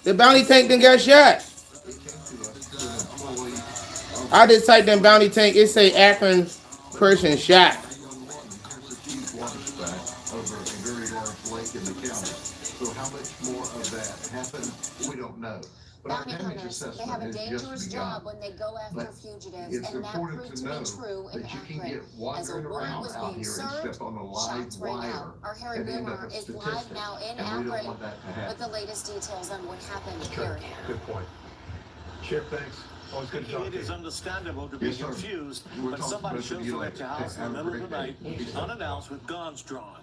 The bounty tank then got shot. I just typed in bounty tank. It say Akron person shot. Bounty hunters, they have a dangerous job when they go after fugitives, and that proved to be true in Akron. As a woman was being served, shots rang out. Our Harry Boomer is live now in Akron with the latest details on what happened here. Good point. Sheriff, thanks. Always good to talk to you. It is understandable to be confused when somebody shows up at your house in the middle of the night, unannounced, with guns drawn.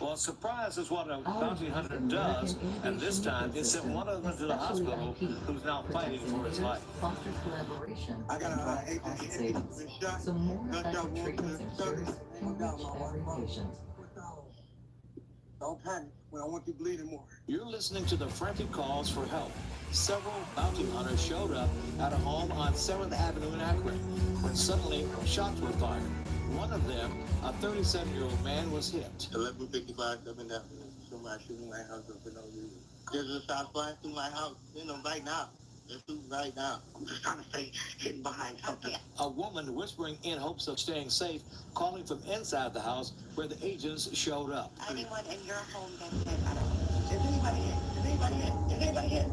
Well, surprise is what a bounty hunter does, and this time it sent one of them to the hospital, who's now fighting for his life. Fosters collaboration. I got a shot. So more effective treatments and service can reach every patient. Don't panic. We don't want you bleeding more. You're listening to the frantic calls for help. Several bounty hunters showed up at a home on 7th Avenue in Akron when suddenly shots were fired. One of them, a 37-year-old man, was hit. 11:55, 7th Avenue. Somebody shooting my house up for no reason. There's a shot flying through my house, right now. They're shooting right now. I'm just trying to stay hidden behind something. A woman whispering in hopes of staying safe, calling from inside the house where the agents showed up. Anyone in your home that's hit, I don't know. Is anybody hit? Is anybody hit? Is anybody hit?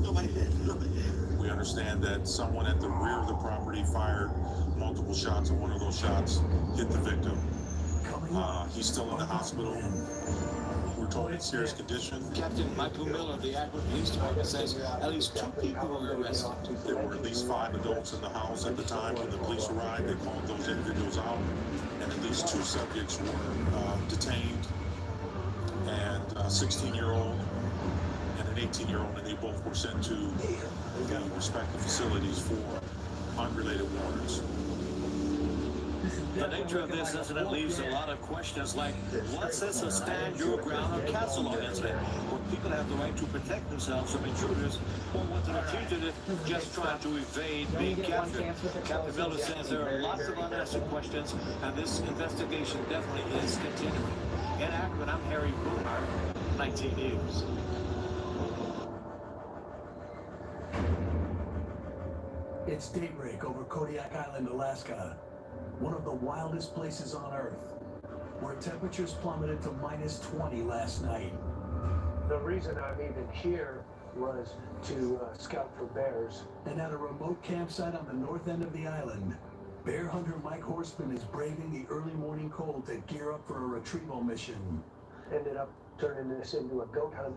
Nobody's hit. Nobody's hit. We understand that someone at the rear of the property fired multiple shots, and one of those shots hit the victim. He's still in the hospital. We're told in serious condition. Captain Michael Miller of the Akron Police Department says at least 2 people were arrested. There were at least 5 adults in the house at the time when the police arrived. They called those individuals out, and at least 2 subjects were detained, and a 16-year-old and an 18-year-old, and they both were sent to the respective facilities for unrelated warrants. The nature of this incident leaves a lot of questions like, what's this a stand your ground or castle on incident, where people have the right to protect themselves from intruders, or was it a fugitive just trying to evade being captured? Captain Miller says there are lots of unanswered questions, and this investigation definitely is continuing. In Akron, I'm Harry Boomer, 19 News. It's daybreak over Kodiak Island, Alaska. One of the wildest places on Earth, where temperatures plummeted to minus 20 last night. The reason I'm even here was to scout for bears. And at a remote campsite on the north end of the island, bear hunter Mike Horseman is braving the early morning cold to gear up for a retrieval mission. Ended up turning this into a goat hunt.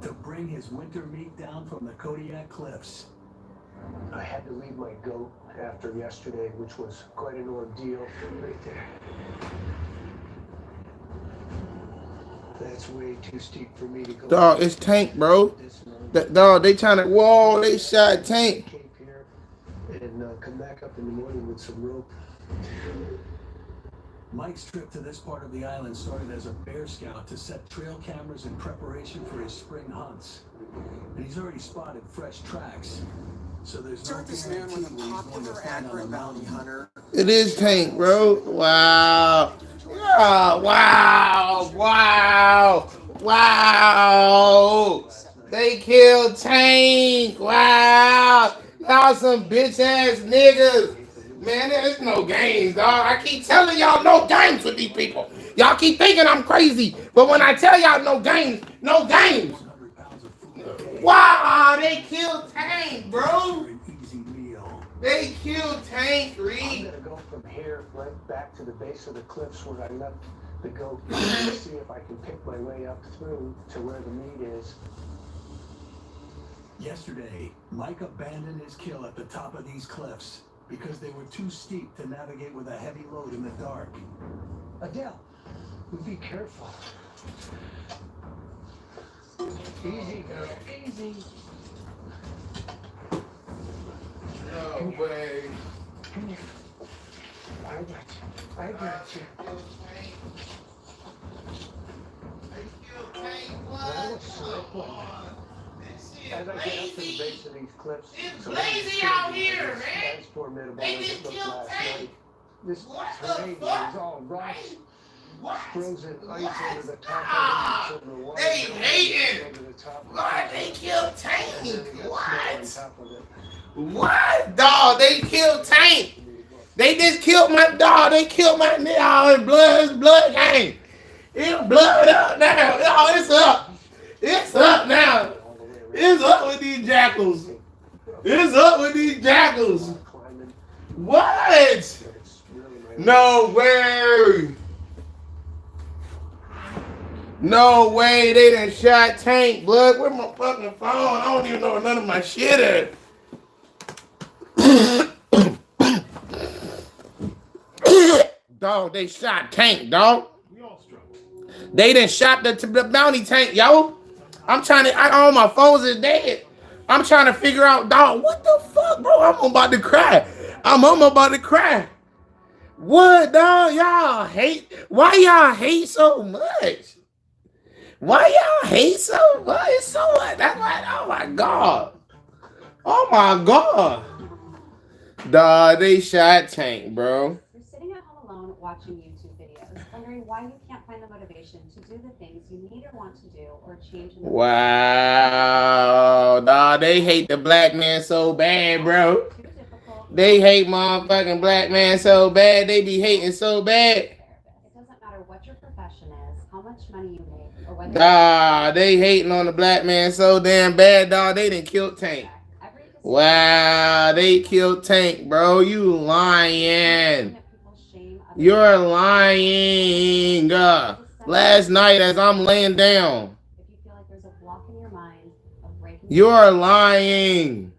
To bring his winter meat down from the Kodiak Cliffs. I had to leave my goat after yesterday, which was quite an ordeal. Right there. That's way too steep for me to go. Dog, it's Tank, bro. Dog, they trying to. Whoa, they shot Tank. Cape here and come back up in the morning with some rope. Mike's trip to this part of the island started as a bear scout to set trail cameras in preparation for his spring hunts. And he's already spotted fresh tracks. So there's no This man was a popular Akron bounty hunter. It is Tank, bro. Wow. Yeah, wow. Wow. Wow. They killed Tank. Wow. Y'all some bitch ass niggas. Man, there's no games, dog. I keep telling y'all no games with these people. Y'all keep thinking I'm crazy, but when I tell y'all no games, no games. Wow, they killed Tank, bro. They killed Tank, Reed. I'm gonna go from here right back to the base of the cliffs where I left the goat to see if I can pick my way up through to where the meat is. Yesterday, Mike abandoned his kill at the top of these cliffs because they were too steep to navigate with a heavy load in the dark. Adele, be careful. Easy, girl, easy. No way. Come here. I got you. I got you. As I get up to the base of these cliffs, it's lazy out here, man. As formidable They as just it looked killed last Tank. night. This What the terrain fuck? is all rough springs and ice over the top Ah, of it, so the water they goes hating. over the top of What? They killed and Tank. then they got snow on What? top of it. What? Dog, they killed Tank. They just killed my dog. They killed my nigga. Oh, it's blood gang. It's blood up now. Oh, it's up. It's up now. It's up with these jackals. It's up with these jackals. What? No way. No way. They done shot Tank, blood. Where's my fucking phone? I don't even know where none of my shit at. Dog, they shot Tank, dog. They done shot the bounty tank, yo. I'm trying to, all my phones is dead. I'm trying to figure out, dog, what the fuck, bro? I'm about to cry. I'm about to cry. What, dog? Y'all hate, why y'all hate so much? Why y'all hate so much? It's so much. That's like, oh my God. Oh my God. Dog, they shot Tank, bro. You're sitting at home alone watching YouTube videos, wondering why you can't find the motivation to do the things you need or want to do or change in the world. Wow. Dog, they hate the black man so bad, bro. They hate motherfucking black man so bad. They be hating so bad. It doesn't matter what your profession is, how much money you make, or whether they hating on the black man so damn bad, dog. They done killed Tank. Wow, they killed Tank, bro. You lying. You're lying. Last night as I'm laying down. if you feel like there's a block in your mind of breaking. You're lying.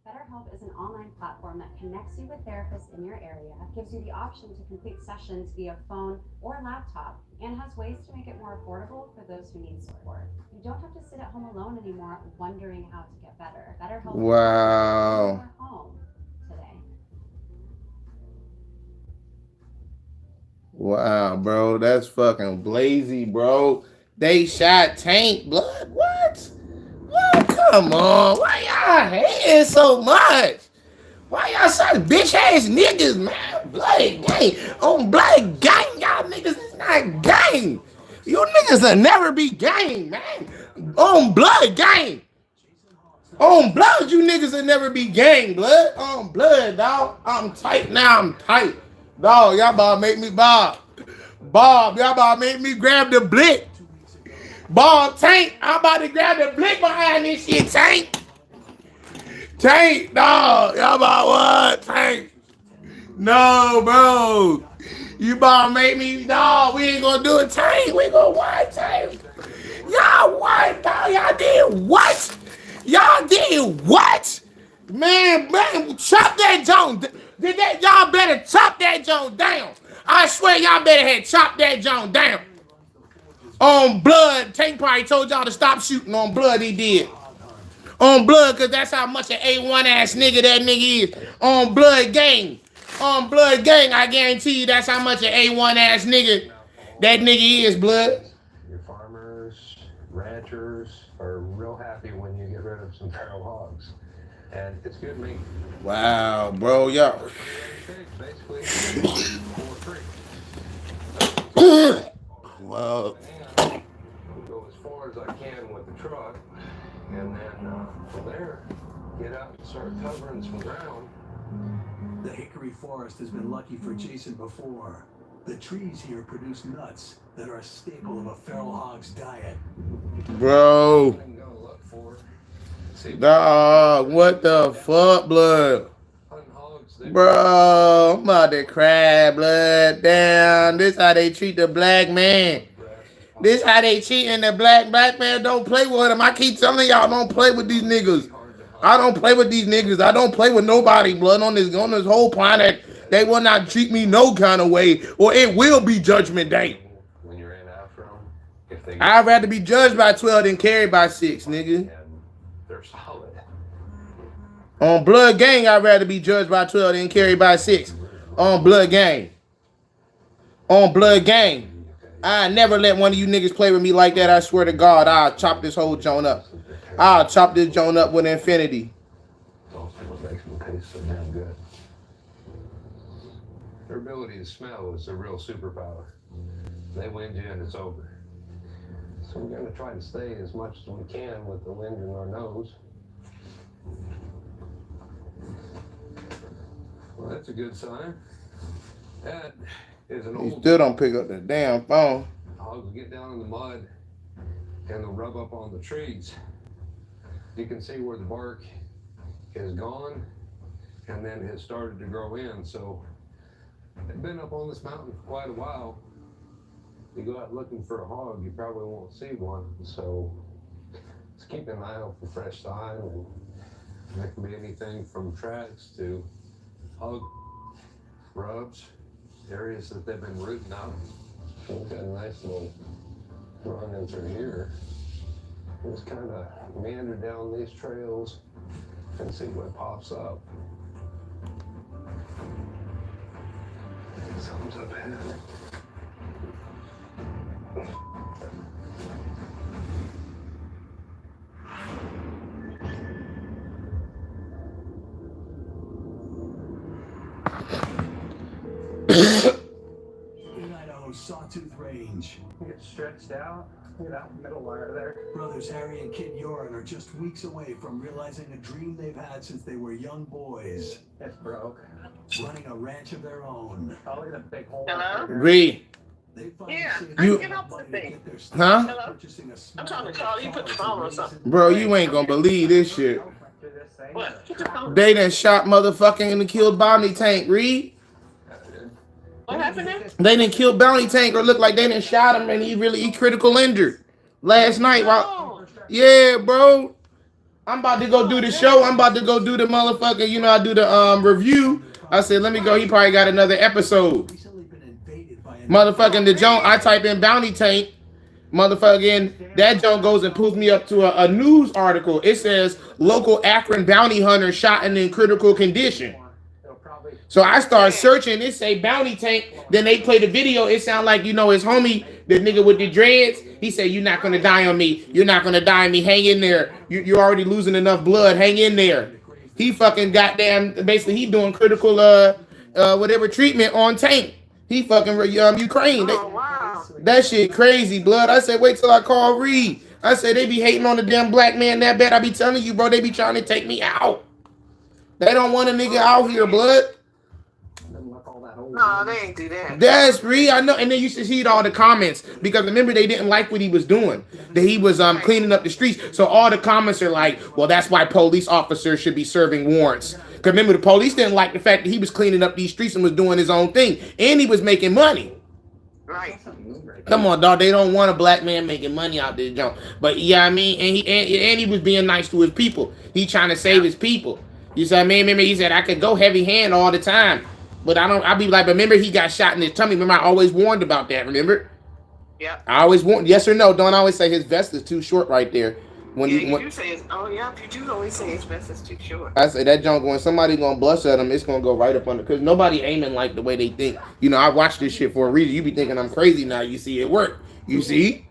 BetterHelp is an online platform that connects you with therapists in your area, gives you the option to complete sessions via phone or laptop, and has ways to make it more affordable for those who need support. You don't have to sit at home alone anymore wondering how to get better. BetterHelp Wow. is your home today. Wow, bro. That's fucking blazy, bro. They shot Tank, blood. What? Well, come on. Why y'all hating so much? Why y'all such bitch ass niggas, man? Blood gang. On blood gang, y'all niggas is not gang. You niggas will never be gang, man. On blood gang. On blood, you niggas will never be gang, blood. On blood, dog. I'm tight now. I'm tight. Dog, y'all about to make me Bob. Bob, y'all about to make me grab the blick. Bob, Tank, I'm about to grab the blick behind this shit, Tank. Tank, dog. Y'all about what? Tank. No, bro. You about to make me, dog. We ain't gonna do it, Tank. We gonna what, Tank? Y'all what, dog? Y'all did what? Y'all did what? Man, chop that Jones. Y'all better chop that Jones down. I swear y'all better have chopped that Jones down. On blood, Tank probably told y'all to stop shooting. On blood, he did. On blood, because that's how much an A1 ass nigga that nigga is. On blood gang. On blood gang, I guarantee you that's how much an A1 ass nigga that nigga is, blood. Your farmers, ranchers are real happy when you get rid of some feral hogs. And it's good meat. Wow, bro, y'all. Basically, for free. Well, We'll go as far as I can with the truck, and then from there, get out and start covering some ground. The hickory forest has been lucky for Jason before. The trees here produce nuts that are a staple of a feral hog's diet. bro. I'm gonna look for. See, Dog, what the fuck, blood? hunting hogs, they Bro, I'm about to cry, blood. Damn, this how they treat the black man. This how they treating the black man. Don't play with him. I keep telling y'all, don't play with these niggas. I don't play with these niggas. I don't play with nobody, blood, on this whole planet. They will not treat me no kind of way, or it will be judgment day. when you're in after them, if they I'd rather be judged by 12 than carried by 6, nigga. and they're solid. On blood gang, I'd rather be judged by 12 than carried by 6. On blood gang. On blood gang. I never let one of you niggas play with me like that. I swear to God, I'll chop this whole joint up. I'll chop this joint up with infinity. It's also what makes them taste so damn good. Their ability to smell is a real superpower. they wind you and it's over. So we're going to try to stay as much as we can with the wind in our nose. Well, that's a good sign. That is an old... You still don't pick up the damn phone. Hogs will get down in the mud and they'll rub up on the trees. You can see where the bark is gone and then has started to grow in. So they've been up on this mountain for quite a while. If you go out looking for a hog, you probably won't see one. So just keep an eye out for fresh sign, and that can be anything from tracks to hog rubs, areas that they've been rooting out. We've got a nice little run in through here. Just kind of meander down these trails and see what pops up. Something's up ahead. In Idaho's Sawtooth Range. Get stretched out, get out middle wire there. Brothers Harry and Kid Yoren are just weeks away from realizing a dream they've had since they were young boys. It's broke. Running a ranch of their own. Oh, look at that big hole. Hello? Ree. Yeah, You- I get off the thing. Huh? Hello? I'm trying to call you, put the phone or something. Bro, you ain't gonna believe this shit. What? Put the phone. They done shot motherfucking and killed Bounty Tank, Reed. What happened there? They didn't kill Bounty Tank, or look like they didn't shot him and he critical injured last night. While, yeah, bro. I'm about to go do the show. I'm about to go do the motherfucker. You know, I do the review. I said, let me go. He probably got another episode. Motherfucking the Jones. I type in Bounty Tank. Motherfucking that Jones goes and pulls me up to a news article. It says local Akron bounty hunter shot and in critical condition. So I start searching. It say Bounty Tank. Then they play the video. It sound like, you know, his homie, the nigga with the dreads. He said, "You're not gonna die on me. You're not gonna die on me. Hang in there. You're already losing enough blood. Hang in there." He fucking goddamn. Basically, he doing critical whatever treatment on Tank. He fucking Ukraine. That shit crazy, blood. I said, wait till I call Reed. I said, they be hating on the damn black man that bad. I be telling you, bro, they be trying to take me out. They don't want a nigga out here, blood. No, they ain't do that. That's Reed. I know. And then you should see all the comments, because remember, they didn't like what he was doing. That he was cleaning up the streets. So all the comments are like, well, that's why police officers should be serving warrants. Because remember, the police didn't like the fact that he was cleaning up these streets and was doing his own thing. And he was making money. Right. Come on, dog. They don't want a black man making money out this junk. But yeah, I mean, and he was being nice to his people. He trying to save his people. You see what I mean? Remember, he said, I could go heavy hand all the time. But I be like, remember, he got shot in his tummy. Remember, I always warned about that, remember? Yeah. I always warned, yes or no? Don't I always say his vest is too short right there. When you do say it's, oh yeah, you do always say his vest is too short. I say that junk, when somebody gonna blush at him, it's gonna go right up under, because nobody aiming like the way they think. You know, I watch this shit for a reason. You be thinking I'm crazy now. You see it work. You see?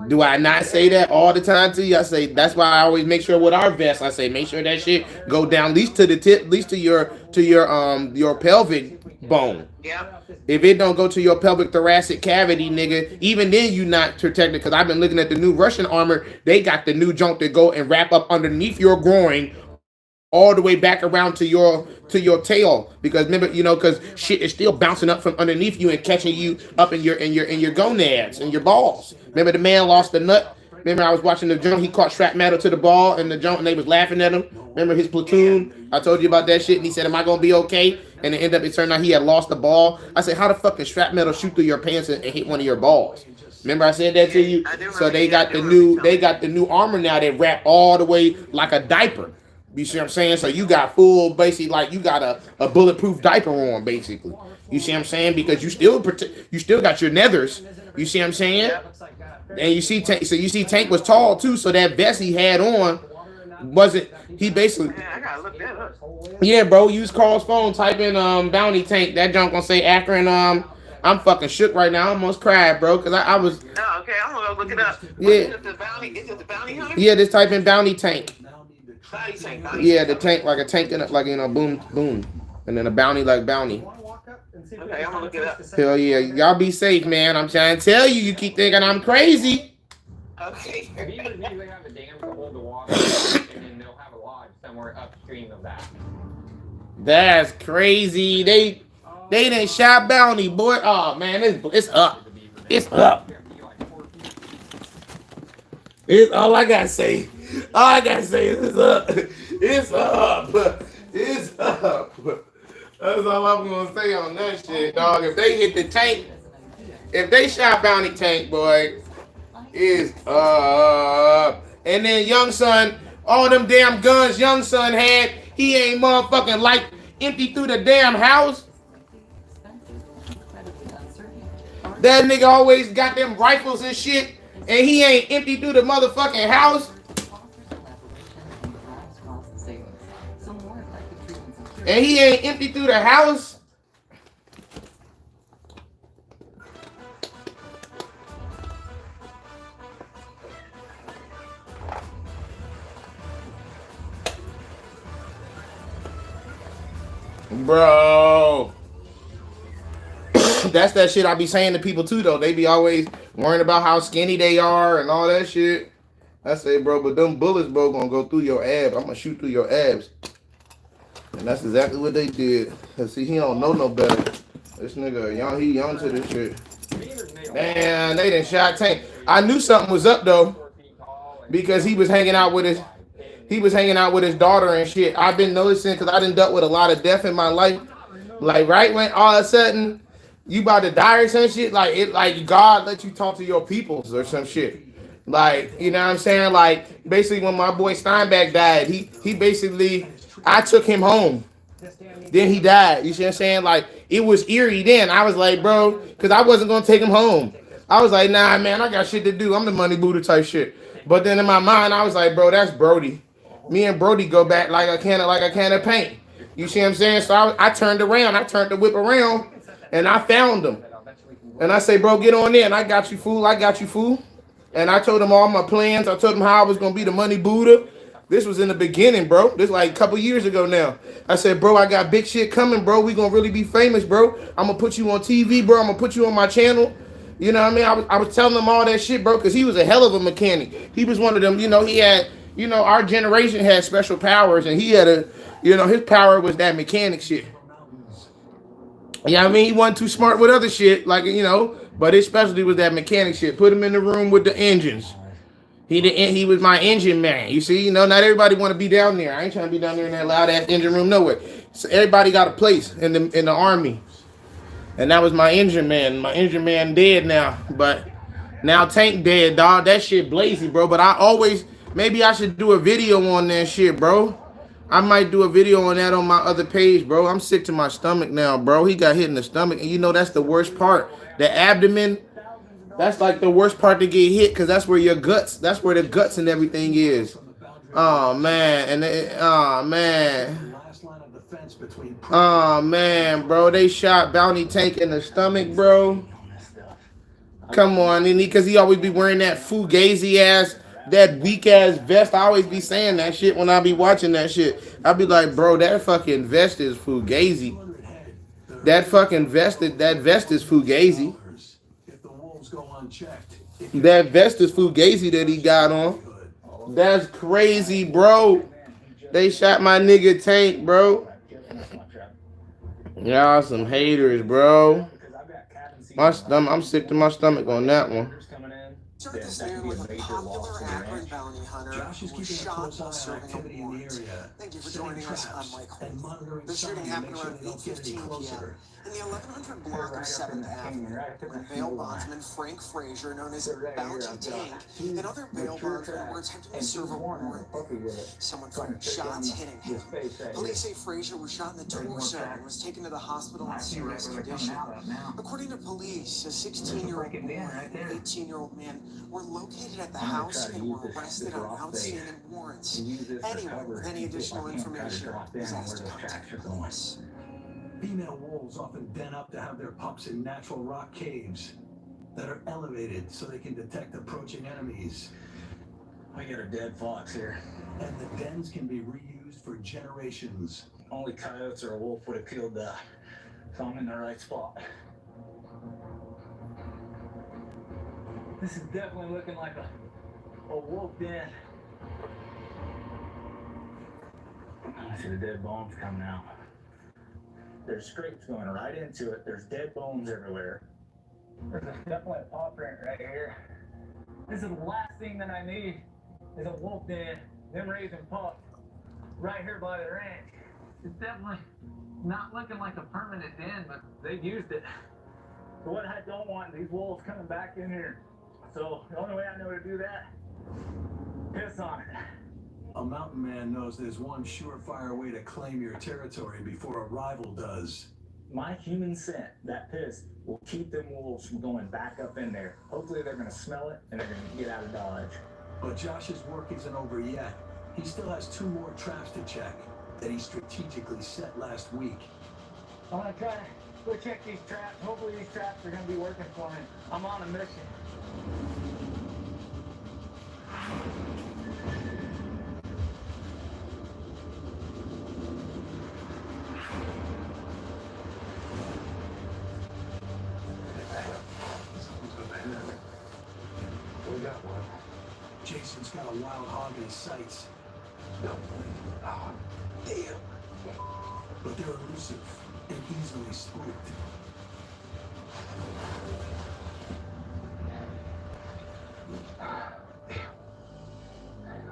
Do I not say that all the time to you? I say that's why I always make sure with our vest. I say make sure that shit go down at least to the tip, at least to your pelvic bone. Yeah. If it don't go to your pelvic thoracic cavity, nigga, even then you not protected. Because I've been looking at the new Russian armor. They got the new junk that go and wrap up underneath your groin, all the way back around to your tail. Because remember, you know, because shit is still bouncing up from underneath you and catching you up in your gonads and your balls. Remember the man lost the nut. Remember I was watching the junk. He caught shrapnel to the ball and the junk, and they was laughing at him. Remember his platoon? I told you about that shit, and he said, "Am I gonna be okay?" And it turned out he had lost the ball. I said, "How the fuck can shrapnel shoot through your pants and hit one of your balls?" Remember I said that to you? So they got the new armor now that wrap all the way like a diaper. You see what I'm saying? So you got full, basically, like you got a bulletproof diaper on, basically. You see what I'm saying? Because you still got your nethers. You see what I'm saying? And you see Tank was tall too, so that vest he had on wasn't, he basically, I gotta look that up. yeah, bro, use Carl's phone, type in Bounty Tank. That junk gonna say Akron. I'm fucking shook right now. I almost cried, bro, because I was. Oh, okay, I'm gonna go look it up. Yeah. Is it the bounty hunter? Yeah, just type in Bounty Tank. Bounty tank. Yeah, the tank, like a tank in it, like, you know, boom, boom, and then a bounty like bounty. Okay, I'm gonna look it up. Hell yeah. Y'all be safe, man. I'm trying to tell you, you keep thinking I'm crazy. Okay. Beavers usually have a dam to hold the water, and then they'll have a lodge somewhere upstream of that. That's crazy. They didn't shot Bounty, boy. Oh man, it's up. It's up. It's all I gotta say. All I gotta say is it's up. It's up. It's up. That's all I'm gonna say on that shit, dog. If they hit the tank, if they shot Bounty Tank, boy, it's up. And then Young Son, all them damn guns Young Son had, he ain't motherfucking like empty through the damn house. That nigga always got them rifles and shit, and he ain't empty through the motherfucking house. And he ain't empty through the house. Bro. That's that shit I be saying to people too, though. They be always worrying about how skinny they are and all that shit. I say, bro, but them bullets, bro, gonna go through your abs. I'm gonna shoot through your abs. And that's exactly what they did. Cause see, he don't know no better. This nigga, young, he young to this shit. Damn, they done shot Tank. I knew something was up though, because he was hanging out with his daughter and shit. I've been noticing because I done dealt with a lot of death in my life. Like right when all of a sudden you about to die or some shit, like God let you talk to your peoples or some shit. Like, you know what I'm saying? Like basically when my boy Steinbeck died, he basically, I took him home. Then he died. You see what I'm saying? Like it was eerie then. I was like, bro, because I wasn't gonna take him home. I was like, nah, man, I got shit to do. I'm the money Buddha type shit. But then in my mind, I was like, bro, that's Brody. Me and Brody go back like a can of paint. You see what I'm saying? So I turned around. I turned the whip around, and I found him. And I say, bro, get on there. And I got you, fool. I got you, fool. And I told him all my plans. I told him how I was gonna be the money Buddha. This was in the beginning, bro. This like a couple years ago now. I said, bro, I got big shit coming, bro. We gonna really be famous, bro. I'm gonna put you on TV, bro. I'm gonna put you on my channel. You know what I mean? I was telling him all that shit, bro, because he was a hell of a mechanic. He was one of them, he had, our generation had special powers, and he had his power was that mechanic shit. Yeah, I mean, he wasn't too smart with other shit, like, but his specialty was that mechanic shit. Put him in the room with the engines. He was my engine man. You see, not everybody want to be down there. I ain't trying to be down there in that loud ass engine room nowhere. So everybody got a place in the army. And that was my engine man. My engine man dead now. But now Tank dead, dog. That shit blazy, bro. But maybe I should do a video on that shit, bro. I might do a video on that on my other page, bro. I'm sick to my stomach now, bro. He got hit in the stomach. And that's the worst part. The abdomen. That's like the worst part to get hit, because that's where your guts, that's where the guts and everything is. Oh, man. Oh, man, bro. They shot Bounty Tank in the stomach, bro. Come on. Because he always be wearing that fugazi ass, that weak ass vest. I always be saying that shit when I be watching that shit. I be like, bro, that fucking vest is fugazi. That vest is fugazi. That vest is fugazi that he got on. That's crazy, bro. They shot my nigga Tank, bro. Y'all some haters, bro. I'm sick to my stomach on that one. Started this man with a popular Akron bounty hunter who was shot while serving a warrant. Thank you for joining us. I'm Mike Holt. The shooting happened around 8:15 p.m. in the 1100 block of 7th Avenue, when bail bondsman Frank Frazier, known as Bounty Tank, and other bail bondsmen were attempting to serve a warrant. Someone fired shots hitting him. Police say Frazier was shot in the torso and was taken to the hospital in serious condition. According to police, a 16-year-old boy and an 18-year-old man were located at the house and were arrested on outstanding warrants. Anyone with any additional information is asked to contact the police. Female wolves often den up to have their pups in natural rock caves that are elevated so they can detect approaching enemies. I got a dead fox here. And the dens can be reused for generations. Only coyotes or a wolf would have killed so I'm in the right spot. This is definitely looking like a wolf den. I see the dead bones coming out. There's scrapes going right into it. There's dead bones everywhere. There's definitely a paw print right here. This is the last thing that I need is a wolf den, them raising pups right here by the ranch. It's definitely not looking like a permanent den, but they've used it. So what I don't want is these wolves coming back in here. So the only way I know to do that, piss on it. A mountain man knows there's one surefire way to claim your territory before a rival does. My human scent, that piss, will keep them wolves from going back up in there. Hopefully they're going to smell it and they're going to get out of Dodge. But Josh's work isn't over yet. He still has 2 more traps to check that he strategically set last week. I'm going to try to go check these traps. Hopefully these traps are going to be working for me. I'm on a mission. We got one. Jason's got a wild hog in his sights. No. Oh, damn. But they're elusive and easily spooked.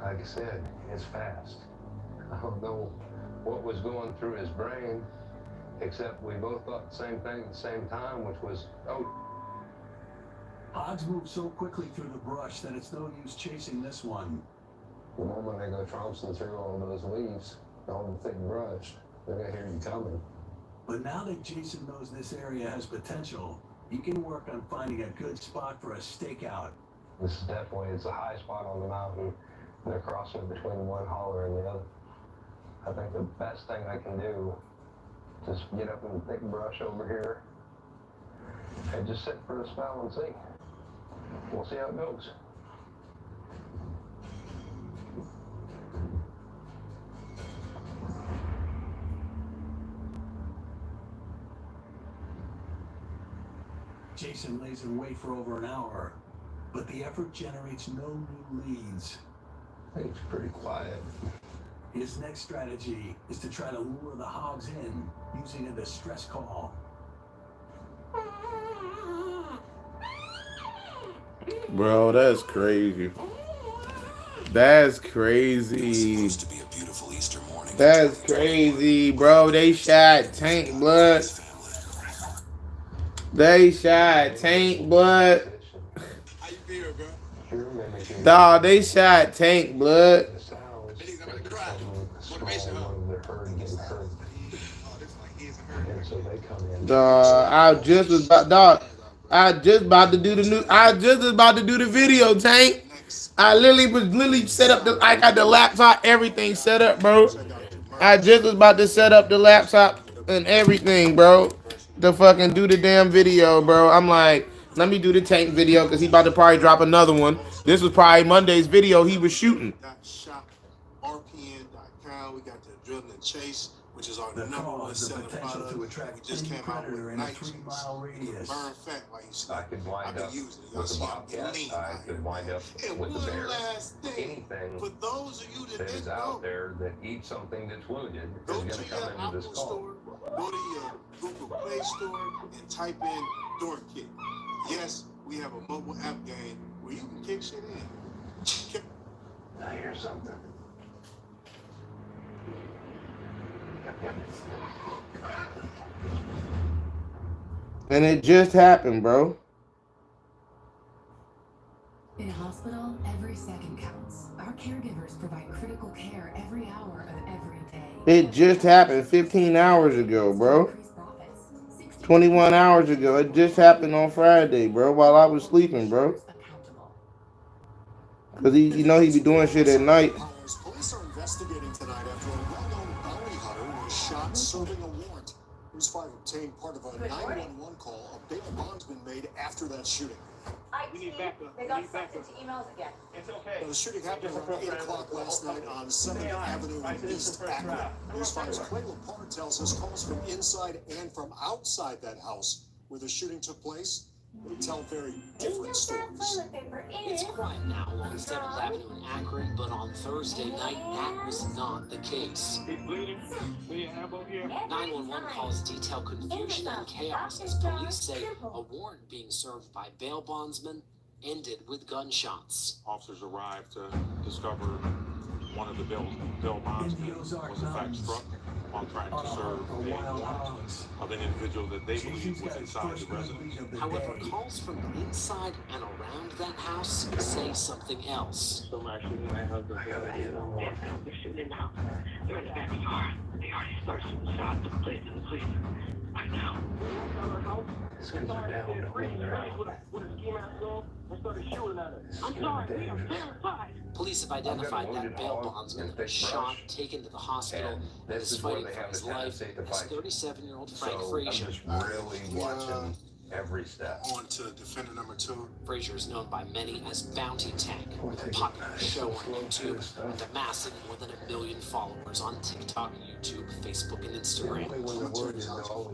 Like I said, it's fast. I don't know what was going through his brain, except we both thought the same thing at the same time, which was, oh. Hogs move so quickly through the brush that it's no use chasing this one. The moment they go trouncing through all those leaves, all the thick brush, they're gonna hear you coming. But now that Jason knows this area has potential, he can work on finding a good spot for a stakeout. This is definitely, it's a high spot on the mountain. They're crossing between one holler and the other. I think the best thing I can do is just get up in the thick brush over here and just sit for a spell and see. We'll see how it goes. Jason lays in wait for over an hour, but the effort generates no new leads. It's pretty quiet. His next strategy is to try to lure the hogs in using a distress call. Bro, that's crazy. That's crazy. That's crazy, bro. They shot Tank Blood. They shot Tank Blood. Dawg, they shot Tank Blood. Dawg, I just was about to do the video, Tank. I literally set up I got the laptop, everything set up, bro. I just was about to set up the laptop and everything, bro, to fucking do the damn video, bro. I'm like, let me do the Tank video because he about to probably drop another one. This was probably Monday's video he was shooting. RPN.com. We got the Drilling and Chase, which is our The number call one has the selling potential product. to attract We just any came out predator with in a night 3-mile radius. Burn fat while you sleep. I could wind up using it. with a bobcat. I could wind up with a bear. Anything For those of you that is out there that eats something that's wounded is go going to to your come into Apple this call. store, go to your Google Play Store, and type in Door Kit. Yes, we have a mobile app game where you can kick shit in. I hear something. And it just happened, bro. In a hospital, every second counts. Our caregivers provide critical care every hour of every day. It just happened 15 hours ago, bro. 21 hours ago. It just happened on Friday, bro, while I was sleeping, bro. Because he be doing shit at night. Police are investigating tonight after a well-known bounty hunter was shot serving a warrant. News 5 obtained part of a 911 call. A bail bond's been made after that shooting. They got sucked into emails again. It's okay. The shooting happened around 8 o'clock last night on 7th Avenue in East Akron. Newsfire's Clay Laporte tells us calls from inside and from outside that house where the shooting took place would tell very different stories. It's quiet now along 7th Avenue in Akron, but on Thursday night, that was not the case. 911 calls detail confusion and chaos as police say a warrant being served by bail bondsmen ended with gunshots. Officers arrived to discover one of the bail bondsmen was in fact struck while trying to serve a warrant of an individual that they believe was inside the residence. However, calls from inside and around that house say something else. Somebody shooting my husband. They're shooting in the house. They're in the back of the car. They already started shooting shots to the police right now. It's because they're down to hold around. I'm sorry, I'm terrified. Police have identified that bail bondsman that was shot, taken to the hospital, and is fighting for his life. It's 37-year-old Frank Frazier. Really watching every step. On to defender number 2. Frazier is known by many as Bounty Tank, a popular show on YouTube, and amassing more than 1 million followers on TikTok, YouTube, Facebook, and Instagram.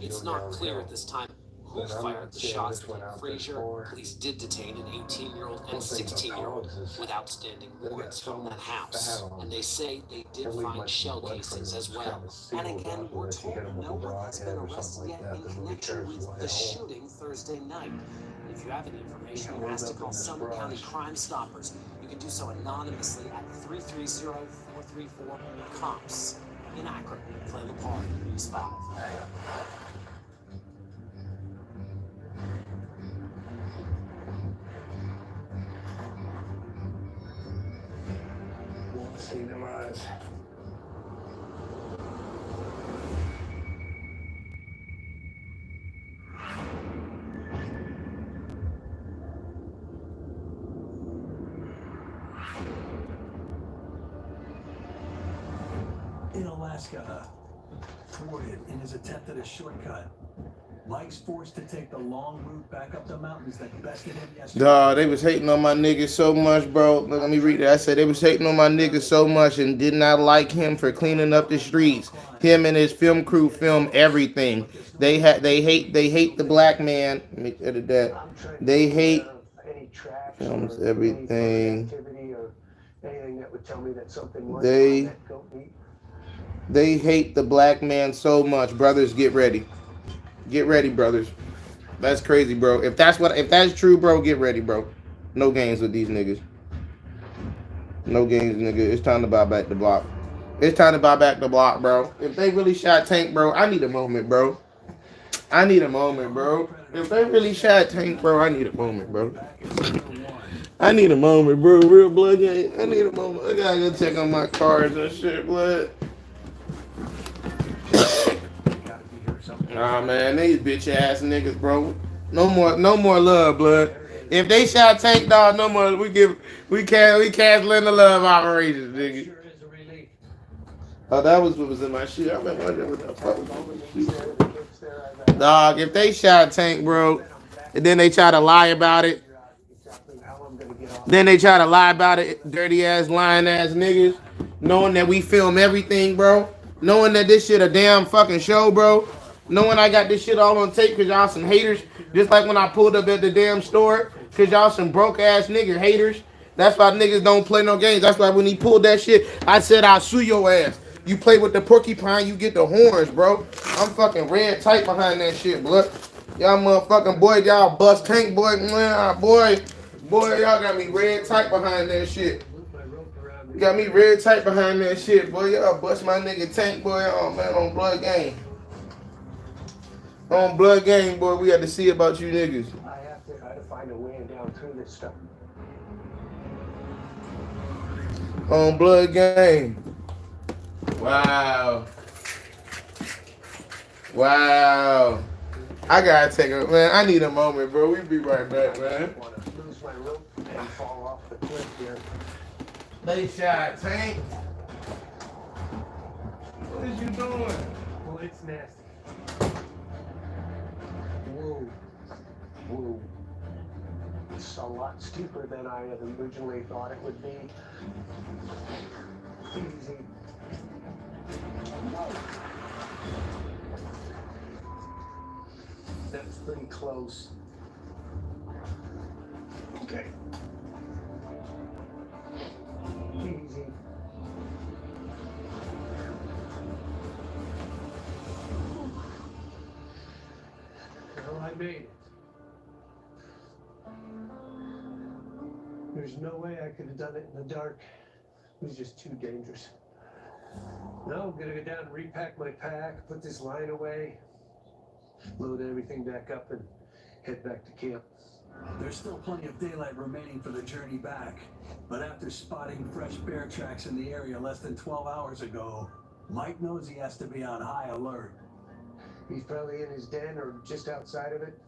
It's not clear at this time who fired the shots at Frazier. Police did detain an 18-year-old and 16-year-old with outstanding warrants from that house. And they say they did find shell casings as well. And again, we're told no one has been arrested yet in connection with the shooting Thursday night. If you have any information or ask to call Summit County Crime Stoppers, you can do so anonymously at 330-434-COPS. In Akron, Clay Laporte, News 5. See them eyes. In Alaska, thwarted in his attempt at a shortcut. Mike's forced to take the long route back up the mountains that bested him yesterday. Dawg, they was hating on my niggas so much, bro. Let me read it. I said they was hating on my niggas so much and did not like him for cleaning up the streets. Him and his film crew film everything. They hate the black man. Let me edit that. They hate films everything. They hate the black man so much. Brothers, get ready. Get ready, brothers. That's crazy, bro. If that's true, bro, get ready, bro. No games with these niggas. No games, nigga. It's time to buy back the block. It's time to buy back the block, bro. If they really shot Tank, bro, I need a moment, bro. I need a moment, bro. If they really shot Tank, bro, I need a moment, bro. I need a moment, bro. Real blood gang. I need a moment. I gotta go check on my cards and shit, blood. Nah, man, these bitch ass niggas, bro. No more love, blood. If they shot Tank, dog, no more. We canceling the love operations, nigga. Oh, that was what was in my shit. I've been wondering what the fuck was in my shit. Dog, if they shot Tank, bro, and then they try to lie about it. Dirty ass, lying ass niggas, knowing that we film everything, bro. Knowing that this shit a damn fucking show, bro. Knowing I got this shit all on tape because y'all some haters. Just like when I pulled up at the damn store because y'all some broke ass nigger haters. That's why niggas don't play no games. That's why when he pulled that shit, I said I'll sue your ass. You play with the porcupine, you get the horns, bro. I'm fucking red tight behind that shit, blood. Y'all motherfucking boy, y'all bust Tank, boy. Boy, y'all got me red tight behind that shit. You got me red tight behind that shit, boy. Y'all bust my nigga Tank, boy. Oh, man, on Blood Game. On Blood Game, boy, we had to see about you niggas. I have to find a way down through this stuff. On Blood Game. Wow. I gotta take a, man, I need a moment, bro. We be right back, man. I want to lose my rope and fall off the cliff here. They shot Tank. What is you doing? Well, it's nasty. Whoa. Solid lot steeper than I had originally thought it would be. Easy. That's pretty close. Okay. Easy. Well, I made it. There's no way I could have done it in the dark. It was just too dangerous. Now I'm gonna go down and repack my pack, put this line away, load everything back up, and head back to camp. There's still plenty of daylight remaining for the journey back, but after spotting fresh bear tracks in the area less than 12 hours ago, Mike knows he has to be on high alert. He's probably in his den or just outside of it.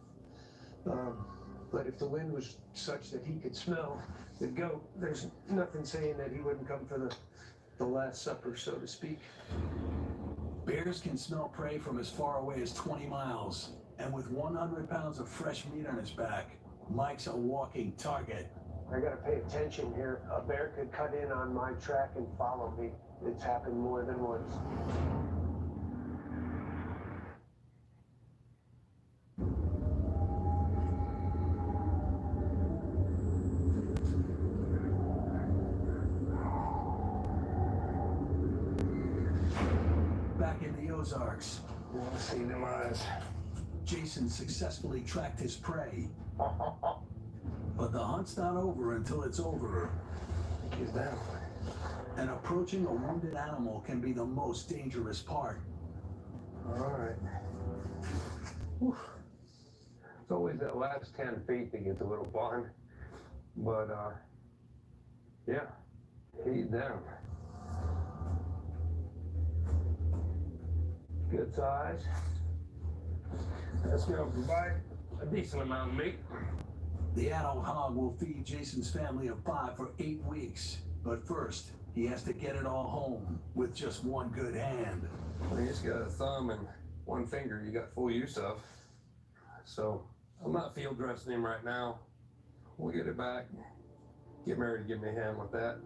But if the wind was such that he could smell the goat, there's nothing saying that he wouldn't come for the last supper, so to speak. Bears can smell prey from as far away as 20 miles, and with 100 pounds of fresh meat on his back, Mike's a walking target. I gotta pay attention here. A bear could cut in on my track and follow me. It's happened more than once. Back in the Ozarks, Want to see them eyes? Jason successfully tracked his prey. But the hunt's not over until it's over. He's down. And approaching a wounded animal can be the most dangerous part. All right. Whew. It's always that last 10 feet that gets a little fun. But, yeah, he's down. Good size. That's going to provide a decent amount of meat. The adult hog will feed Jason's family of 5 for 8 weeks. But first, he has to get it all home with just one good hand. When you just got a thumb and one finger you got full use of. So I'm not field dressing him right now. We'll get it back. Get Mary to give me a hand with that.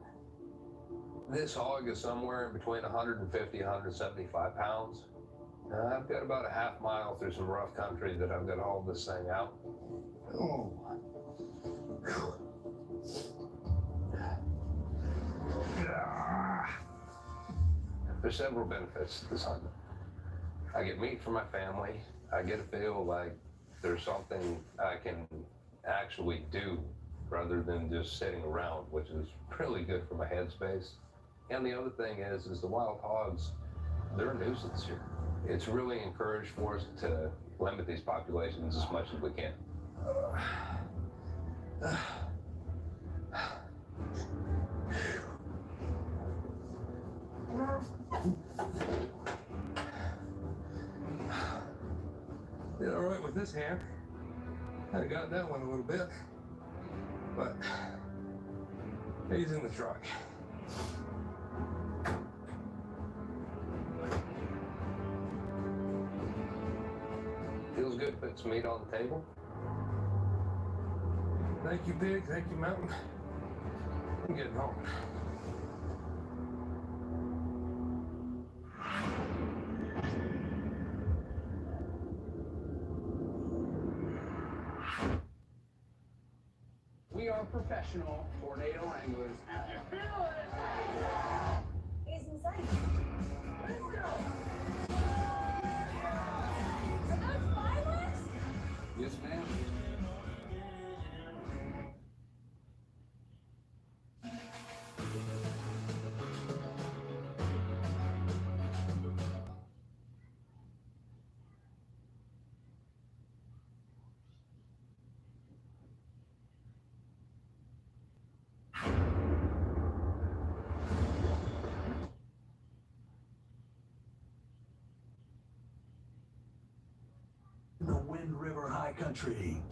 This hog is somewhere in between 150 and 175 pounds. I've got about a half mile through some rough country that I've got to haul this thing out. Oh. There's several benefits to this hunt. I get meat for my family. I get to feel like there's something I can actually do rather than just sitting around, which is really good for my headspace. And the other thing is the wild hogs, they're a nuisance here. It's really encouraged for us to limit these populations as much as we can. Did all right with this hand. I got that one a little bit, but he's in the truck. Feels good to put some meat on the table. Thank you, pig. Thank you, mountain. I'm getting home. We are professional tornado anglers. He's inside. Let's go. Are those fireworks? Yes, ma'am. The Wind River High Country.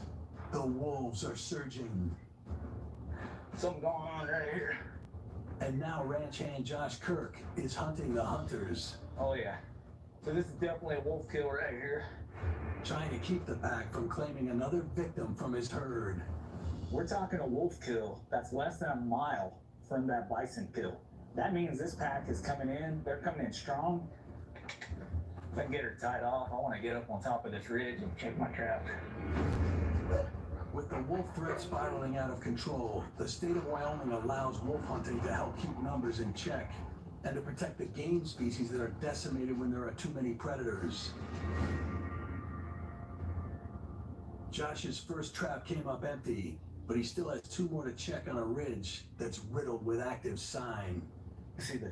The wolves are surging. Something going on right here. And now ranch hand Josh Kirk is hunting the hunters. Oh yeah. So this is definitely a wolf kill right here. Trying to keep the pack from claiming another victim from his herd. We're talking a wolf kill that's less than a mile from that bison kill. That means this pack is coming in, they're coming in strong. If I can get her tied off, I want to get up on top of this ridge and check my trap. With the wolf threat spiraling out of control, the state of Wyoming allows wolf hunting to help keep numbers in check and to protect the game species that are decimated when there are too many predators. Josh's first trap came up empty, but he still has 2 more to check on a ridge that's riddled with active sign. See, the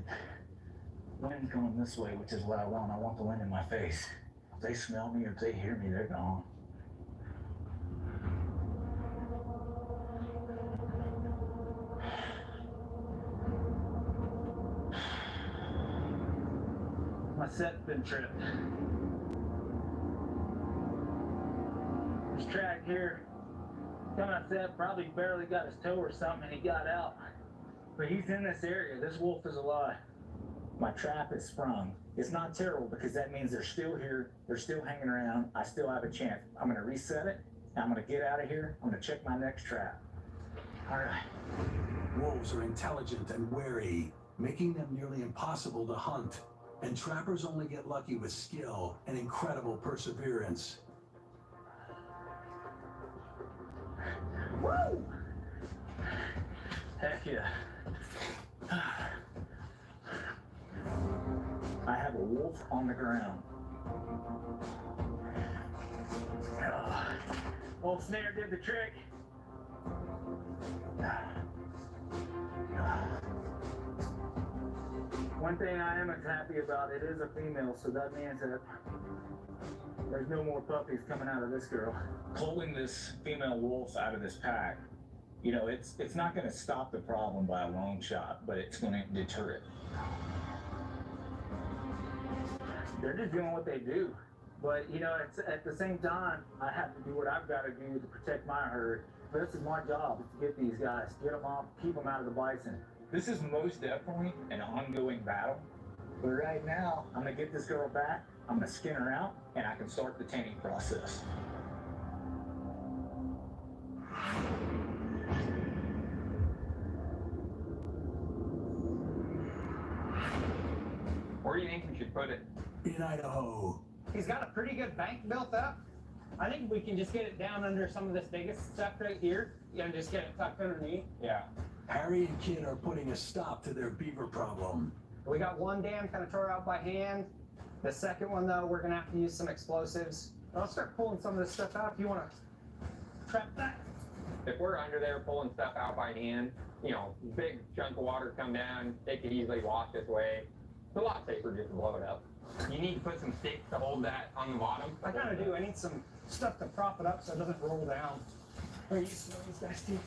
wind's going this way, which is what I want. I want the wind in my face. If they smell me or if they hear me, they're gone. My set's been tripped. This track here, coming out set, probably barely got his toe or something and he got out. But he's in this area. This wolf is alive. My trap is sprung. It's not terrible because that means they're still here. They're still hanging around. I still have a chance. I'm going to reset it. I'm going to get out of here. I'm going to check my next trap. All right. Wolves are intelligent and wary, making them nearly impossible to hunt. And trappers only get lucky with skill and incredible perseverance. Woo! Heck yeah. I have a wolf on the ground. Old snare did the trick. One thing I am happy about, it is a female, so that means that there's no more puppies coming out of this girl. Pulling this female wolf out of this pack, you know, it's not going to stop the problem by a long shot, but it's going to deter it. They're just doing what they do. But, you know, it's, at the same time, I have to do what I've got to do to protect my herd. This is my job, is to get these guys, get them off, keep them out of the bison. This is most definitely an ongoing battle. But right now, I'm going to get this girl back, I'm going to skin her out, and I can start the taming process. Where do you think we should put it? In Idaho. He's got a pretty good bank built up. I think we can just get it down under some of this biggest stuff right here and just get it tucked underneath. Yeah. Harry and Kid are putting a stop to their beaver problem. We got one dam kind of tore out by hand. The second one, though, we're going to have to use some explosives. I'll start pulling some of this stuff out if you want to trap that. If we're under there pulling stuff out by hand, you know, big chunk of water come down, they could easily wash this way. It's a lot safer just to blow it up. You need to put some sticks to hold that on the bottom. I kind of do. I need some stuff to prop it up so it doesn't roll down. Are you used to these guys, too?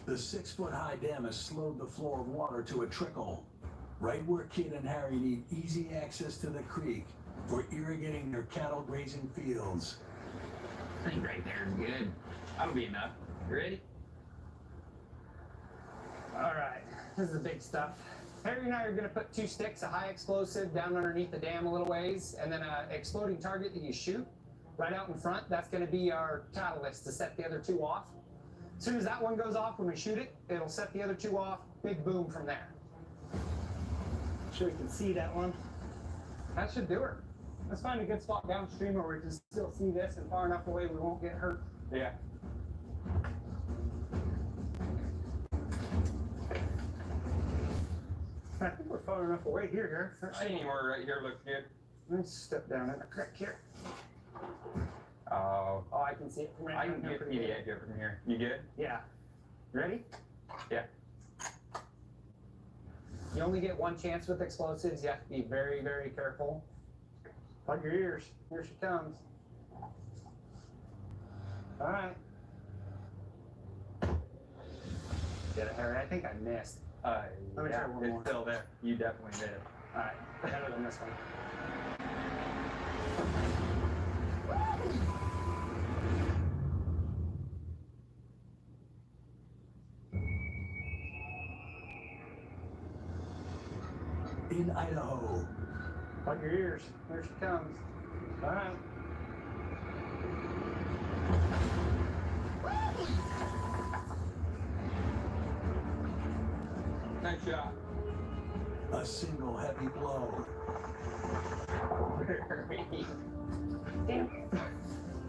The 6-foot-high dam has slowed the flow of water to a trickle, right where Kid and Harry need easy access to the creek for irrigating their cattle grazing fields. I think right there is good. That'll be enough. You ready? All right. This is the big stuff. Harry and I are going to put 2 sticks, a high explosive down underneath the dam a little ways, and then an exploding target that you shoot right out in front. That's going to be our catalyst to set the other 2 off. As soon as that one goes off, when we shoot it, it'll set the other 2 off. Big boom from there. I'm sure you can see that one. That should do her. Let's find a good spot downstream where we can still see this and far enough away we won't get hurt. Yeah. I think we're far enough away here. Anywhere right here looks good. Let's step down in the creek here. Oh, I can see it from right I can see the edge of it from here. You good? Yeah. Ready? Yeah. You only get one chance with explosives. You have to be very, very careful. Plug your ears. Here she comes. All right. Get it, Harry. I think I missed. Let me try one more. It's still there. You definitely did it. All right. Better than this one. In Idaho. Plug your ears. Here she comes. All right. Nice shot. A single heavy blow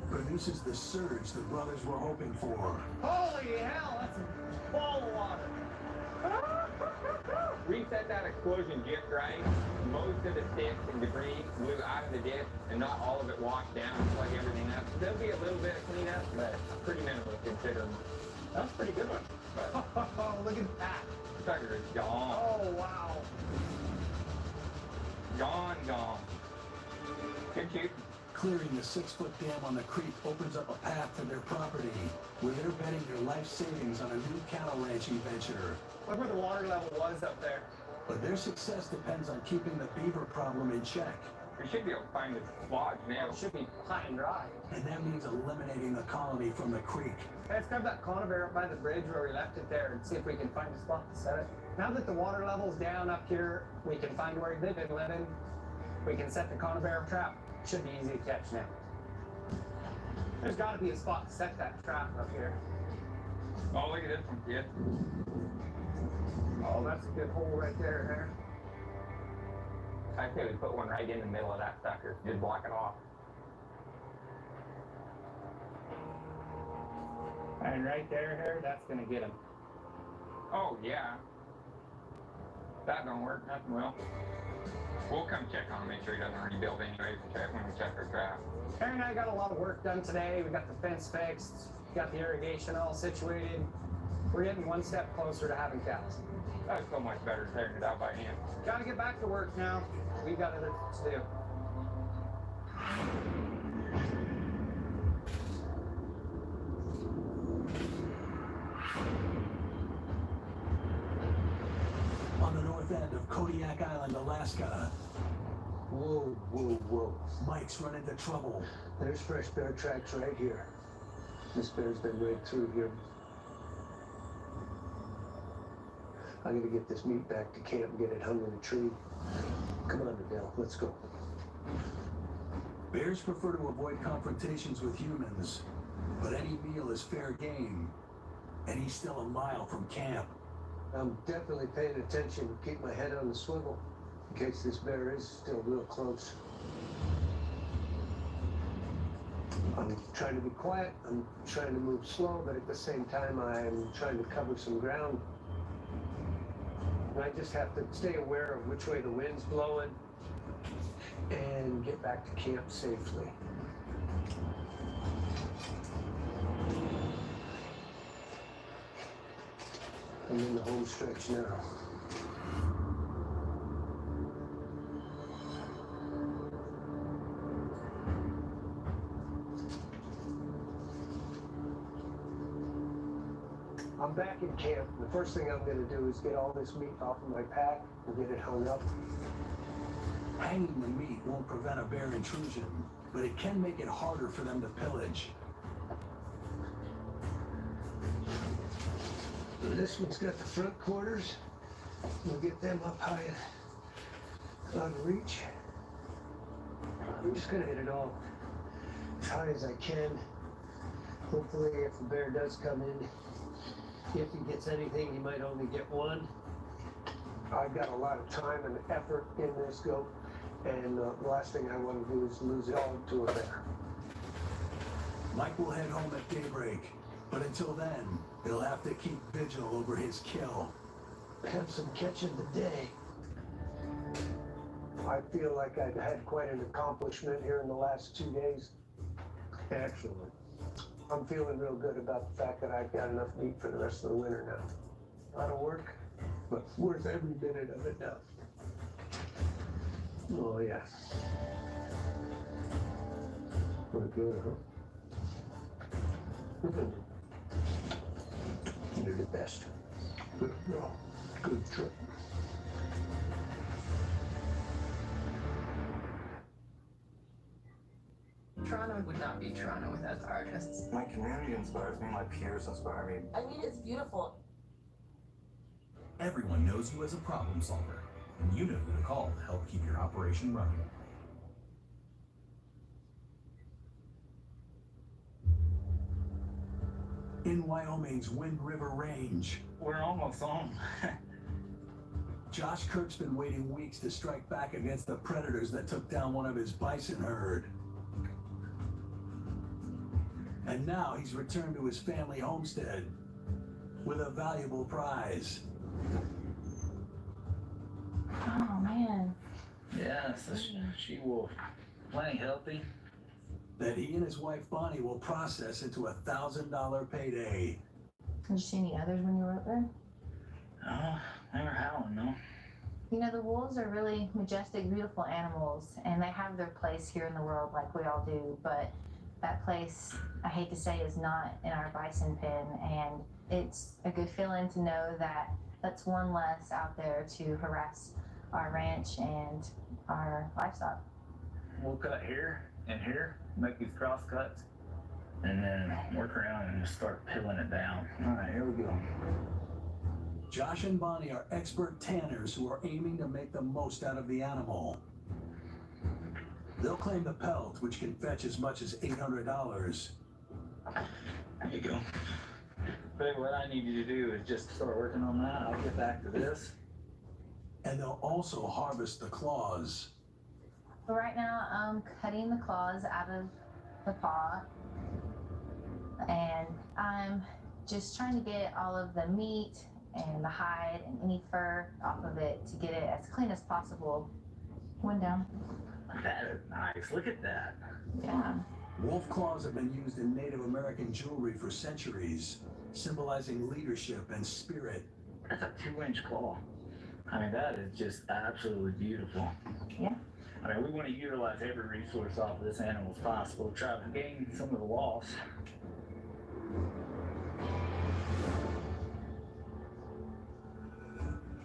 produces the surge the brothers were hoping for. Holy hell, that's a ball of water. Reset that explosion just right. Most of the sticks and debris blew out of the ditch, and not all of it washed down and plug everything up. There'll be a little bit of cleanup, but pretty minimal considering. That was a pretty good one. Oh, look at that. Sucker is gone. Oh, wow. Gone. Good shoot. Clearing the 6-foot dam on the creek opens up a path to their property, where they're betting their life savings on a new cattle ranching venture. Look where the water level was up there. But their success depends on keeping the beaver problem in check. We should be able to find the lodge now. It should be high and dry. And that means eliminating the colony from the creek. Hey, let's grab that conifer up by the bridge where we left it there and see if we can find a spot to set it. Now that the water level's down up here, we can find where they've been living. We can set the conifer trap. Should be easy to catch now. There's got to be a spot to set that trap up here. Oh, look at this one, kid. Oh, that's a good hole right there. I'd say we put one right in the middle of that sucker. Just block it off. And right there, that's going to get him. Oh, yeah. That don't work. Nothing will. We'll come check on him, make sure he doesn't rebuild anyways when we check our trap. Harry and I got a lot of work done today. We got the fence fixed, got the irrigation all situated. We're getting one step closer to having cows. That's so much better than tearing it out by hand. Gotta get back to work now. We got other to do. On the north end of Kodiak Island, Alaska. Whoa. Mike's run into trouble. There's fresh bear tracks right here. This bear's been right through here. I gotta get this meat back to camp and get it hung in a tree. Come on, Adele, let's go. Bears prefer to avoid confrontations with humans, but any meal is fair game, and he's still a mile from camp. I'm definitely paying attention to keep my head on the swivel in case this bear is still real close. I'm trying to be quiet, I'm trying to move slow, but at the same time I'm trying to cover some ground. And I just have to stay aware of which way the wind's blowing and get back to camp safely. I'm in the home stretch now. I'm back in camp. The first thing I'm going to do is get all this meat off of my pack and get it hung up. Hanging the meat won't prevent a bear intrusion, but it can make it harder for them to pillage. This one's got the front quarters. We'll get them up high out of reach. I'm just going to hit it all as high as I can. Hopefully, if the bear does come in, if he gets anything, he might only get one. I've got a lot of time and effort in this goat, and the last thing I want to do is lose it all to a bear. Mike will head home at daybreak, but until then, he'll have to keep vigil over his kill. Have some catching today. I feel like I've had quite an accomplishment here in the last 2 days. Excellent. I'm feeling real good about the fact that I've got enough meat for the rest of the winter now. A lot of work, but worth every minute of it now. Oh, yeah. Pretty good, huh? You're the best. Good girl. Good trip. Toronto would not be Toronto without the artists. My community inspires me, my peers inspire me. I mean, it's beautiful. Everyone knows you as a problem solver, and you know who to call to help keep your operation running. In Wyoming's Wind River Range. We're almost home. Josh Kirk's been waiting weeks to strike back against the predators that took down one of his bison herd. And now he's returned to his family homestead with a valuable prize. Oh, man. Yeah, it's a she-wolf. Plenty healthy. That he and his wife Bonnie will process into a $1,000 payday. Did you see any others when you were up there? They were howling, no. You know, the wolves are really majestic, beautiful animals, and they have their place here in the world like we all do, but that place, I hate to say, is not in our bison pen, and it's a good feeling to know that that's one less out there to harass our ranch and our livestock. We'll cut here and here, make these cross cuts, and then work around and just start peeling it down. All right, here we go. Josh and Bonnie are expert tanners who are aiming to make the most out of the animal. They'll claim the pelt, which can fetch as much as $800. There you go. But what I need you to do is just start working on that. I'll get back to this. And they'll also harvest the claws. So right now, I'm cutting the claws out of the paw, and I'm just trying to get all of the meat and the hide and any fur off of it to get it as clean as possible. One down. That is nice. Look at that. Yeah. Wolf claws have been used in Native American jewelry for centuries, symbolizing leadership and spirit. That's a 2-inch claw. I mean, that is just absolutely beautiful. Yeah. I mean, we want to utilize every resource off of this animal as possible to try to gain some of the loss.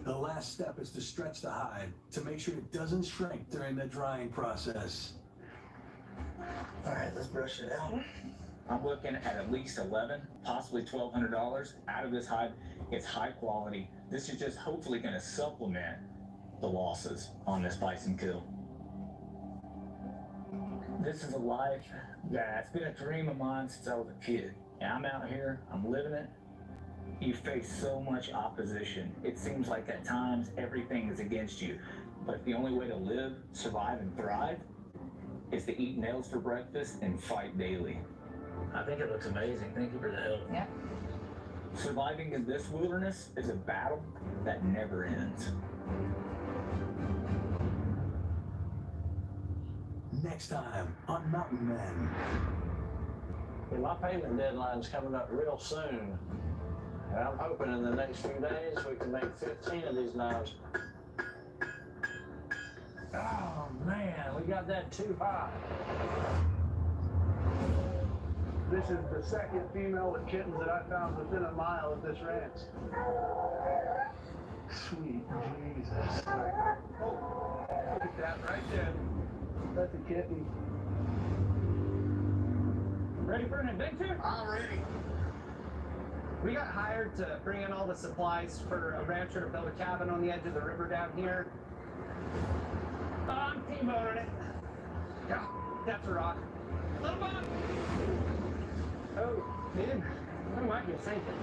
The last step is to stretch the hide to make sure it doesn't shrink during the drying process. All right, let's brush it out. I'm looking at least $1,100, possibly $1,200 out of this hide. It's high quality. This is just hopefully going to supplement the losses on this bison kill. This is a life that's been a dream of mine since I was a kid. And I'm out here, I'm living it. You face so much opposition. It seems like at times everything is against you. But the only way to live, survive, and thrive is to eat nails for breakfast and fight daily. I think it looks amazing. Thank you for the help. Yeah. Surviving in this wilderness is a battle that never ends. Next time on Mountain Men. Well, my payment deadline's coming up real soon. And I'm hoping in the next few days we can make 15 of these knives. Oh man, we got that too high. This is the second female with kittens that I found within a mile of this ranch. Sweet Jesus. Look at that right there. That's a kitten. Ready for an adventure? I'm ready. We got hired to bring in all the supplies for a rancher to build a cabin on the edge of the river down here. I'm T-boning it. Yeah, that's a rock. Little bump. Oh, man, I might be sinking.